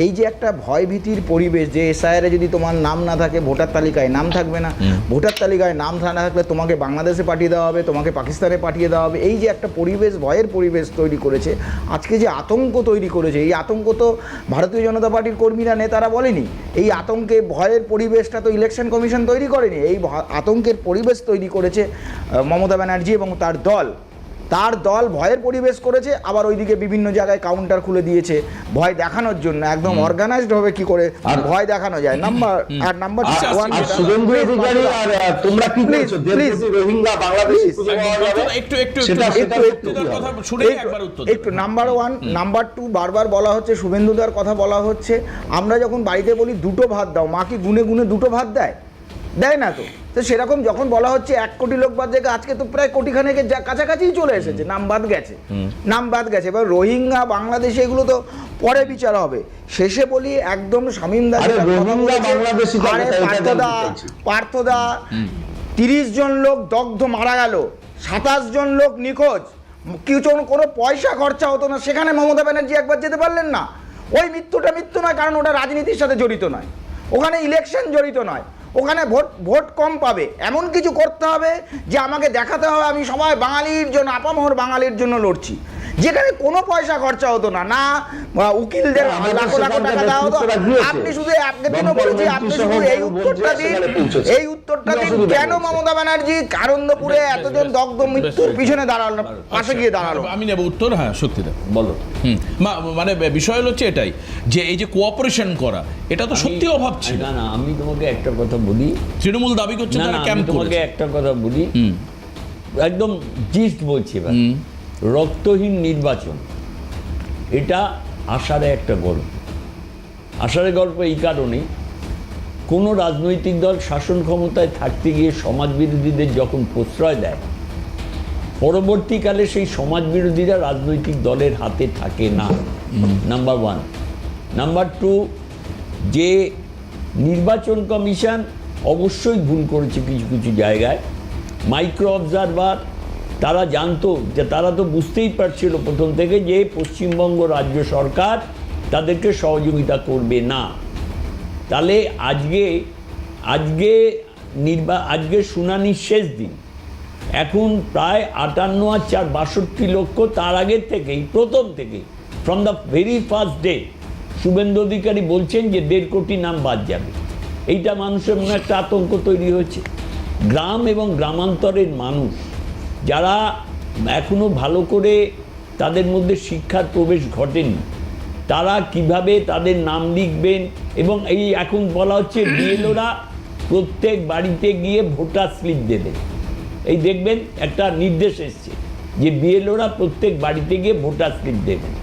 Speaker 2: এই যে একটা ভয় ভীতির পরিবেশ, যে এসআইআরে যদি তোমার নাম না থাকে ভোটার তালিকায় নাম থাকবে না, ভোটার তালিকায় নাম না থাকলে তোমাকে বাংলাদেশে পাঠিয়ে দেওয়া হবে, তোমাকে পাকিস্তানে পাঠিয়ে দেওয়া হবে, এই যে একটা পরিবেশ, ভয়ের পরিবেশ তৈরি করেছে, আজকে যে আতঙ্ক তৈরি করেছে, এই আতঙ্ক তো ভারতীয় জনতা পার্টির কর্মীরা নেতারা বলেনি। এই আতঙ্কে ভয়ের পরিবেশটা তো ইলেকশন কমিশন তৈরি করেনি, এই আতঙ্কের পরিবেশ তৈরি করেছে মমতা ব্যানার্জি এবং তার দল ভয়ের পরিবেশ করেছে। আবার ওইদিকে বিভিন্ন জায়গায় কাউন্টার খুলে দিয়েছে ভয় দেখানোর জন্য, একদম অর্গানাইজড ভাবে কি করে ভয় দেখানো যায়। নাম্বার ওয়ান, একটু নাম্বার ওয়ান। নাম্বার টু, বারবার বলা হচ্ছে, শুভেন্দুদার কথা বলা হচ্ছে, আমরা যখন বাড়িতে বলি দুটো ভাত দাও, মা কি গুনে গুনে দুটো ভাত দেয় না তো? তো সেরকম যখন বলা হচ্ছে 1 কোটি লোক বাদ জায়গা, আজকে তো প্রায় কোটিখানেকের কাছাকাছি চলে এসেছে, নাম বাদ গেছে। এবার রোহিঙ্গা, বাংলাদেশে এগুলো তো পরে বিচার হবে। শেষে বলি একদম শামীমদা পার্থদা 30 জন লোক দগ্ধ মারা গেল, 27 জন লোক নিখোঁজ, কোনো পয়সা খরচা হতো না, সেখানে মমতা ব্যানার্জি একবার যেতে পারলেন না। ওই মৃত্যুটা মৃত্যু নয়, কারণ ওটা রাজনীতির সাথে জড়িত নয়, ওখানে ইলেকশন জড়িত নয়, ওখানে ভোট কম পাবে, এমন কিছু করতে হবে যে আমাকে দেখাতে হবে আমি সবাই বাঙালির জন্য, আপামর বাঙালির জন্য লড়ছি, যেখানে কোনো পয়সা খরচা হতো না, উকিলদের লাখো লাখো টাকা দেওয়া হতো। আপনি শুধু এই উত্তরটা দিন কেন মমতা ব্যানার্জি আনন্দপুরে এতজন দগ্ধ মৃত্যুর পিছনে দাঁড়ালো, পাশে গিয়ে দাঁড়ালো?
Speaker 1: আমি নেব উত্তর। হ্যাঁ, সত্যিটা বলো। মানে বিষয় হচ্ছে এটাই যে এই যে কোঅপারেশন করা, এটা তো সত্যি অভাব ছিল।
Speaker 4: না, আমি তোমাকে একটা কথা বলি,
Speaker 1: তৃণমূল দাবি করছে তারা ক্যাম্প করেছে।
Speaker 4: তোমাকে একটা কথা বলি, একদম জিস্ট বলছি, এবার রক্তহীন নির্বাচন, এটা আষাঢ়ে একটা গল্প। আষাঢ়ের গল্প এই কারণেই, কোনো রাজনৈতিক দল শাসন ক্ষমতায় থাকতে গিয়ে সমাজ বিরোধীদের যখন প্রশ্রয় দেয়, পরবর্তীকালে সেই সমাজ বিরোধীরা রাজনৈতিক দলের হাতে থাকে না, নাম্বার ওয়ান। নাম্বার টু, যে নির্বাচন কমিশন অবশ্যই ভুল করেছে কিছু কিছু জায়গায়। মাইক্রো অবজারভার তারা জানতো, যে তারা তো বুঝতেই পারছিল প্রথম থেকে যে পশ্চিমবঙ্গ রাজ্য সরকার তাদেরকে সহযোগিতা করবে না। তাহলে আজকে শুনানির শেষ দিন, এখন প্রায় 58 আর 4 62 লক্ষ, তার আগের থেকেই, প্রথম থেকেই, from the very first day Suvendu Adhikari বলছেন যে 1.5 কোটি নাম বাদ যাবে। এইটা মানুষের মনে একটা আতঙ্ক তৈরি হয়েছে। গ্রাম এবং গ্রামান্তরের মানুষ যারা এখনো ভালো করে তাদের মধ্যে শিক্ষার প্রবেশ ঘটেনি। তারা কিভাবে তাদের নাম লিখবেন, এবং এই এখন বলা হচ্ছে বিএলওরা প্রত্যেক বাড়িতে গিয়ে ভোটার স্লিপ দেবে। এই দেখবেন একটা নির্দেশ এসছে যে বিএলওরা প্রত্যেক বাড়িতে গিয়ে ভোটার স্লিপ দেবেন।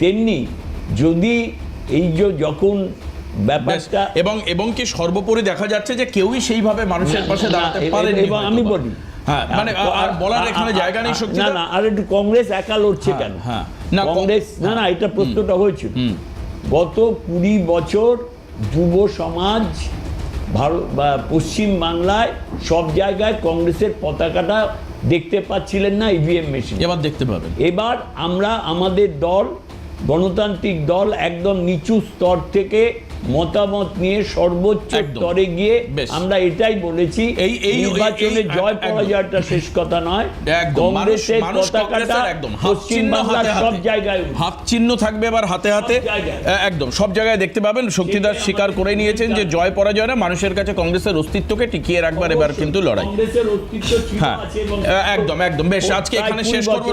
Speaker 4: তেমনি যদি এই যে যখন ব্যাপারটা
Speaker 1: এবং কি সর্বোপরি দেখা যাচ্ছে যে কেউই সেইভাবে মানুষের পাশে দাঁড়াতে পারেনি।
Speaker 4: এবং আমি বলি,
Speaker 1: হ্যাঁ, মানে আর বলার এখানে জায়গা নেই শক্তি।
Speaker 4: না, আর একটু কংগ্রেস একা লড়ছে কেন?
Speaker 1: হ্যাঁ, না,
Speaker 4: কংগ্রেস না, এটা প্রশ্নটা হয়েছিল। গত 20 বছর যুব সমাজ ভারত বা পশ্চিম বাংলায় সব জায়গায় কংগ্রেসের পতাকাটা দেখতে পাচ্ছিলেন না ইভিএম মেশিন।
Speaker 1: এবার দেখতে পাবেন।
Speaker 4: এবার আমরা আমাদের দল, গণতান্ত্রিক দল, একদম নিচু স্তর থেকে মতামত নিয়ে সর্বোচ্চ স্তরে গিয়ে আমরা এটাই বলেছি, এই নির্বাচনে জয় পরাজয়টা শেষ কথা নয়, কংগ্রেসের পতাকাটা পশ্চিম বাংলার সব জায়গায়
Speaker 1: হাত চিহ্ন থাকবে এবার হাতে হাতে, একদম সব জায়গায় দেখতে পাবেন। শক্তিদাস স্বীকার করে নিয়েছেন যে জয় পরাজয় না, মানুষের কাছে কংগ্রেসের অস্তিত্বকে টিকিয়ে রাখবার এবার কিন্তু লড়াই।
Speaker 4: কংগ্রেসের অস্তিত্ব ছিল আছে এবং
Speaker 1: একদম একদম। বেশ, আজকে এখানে শেষ করবো।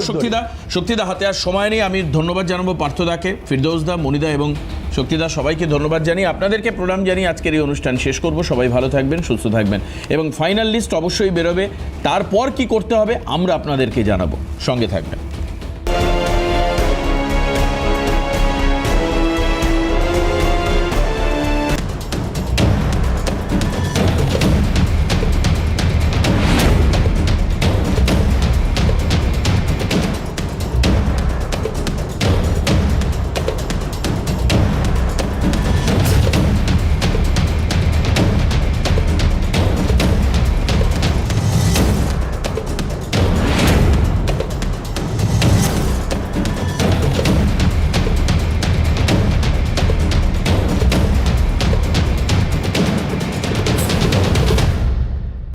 Speaker 1: শক্তিদা হাতে আর সময় নেই। আমি ধন্যবাদ জানাবো পার্থদাকে, ফিরদৌসদা, মনিদা এবং শক্তিদা, সবাইকে ধন্যবাদ জানিয়ে আপনাদেরকে প্রণাম জানিয়ে আজকের এই অনুষ্ঠান শেষ করব। সবাই ভালো থাকবেন, সুস্থ থাকবেন এবং ফাইনাল লিস্ট অবশ্যই বেরোবে। তারপর কি করতে হবে আমরা আপনাদেরকে জানাবো, সঙ্গে থাকবেন।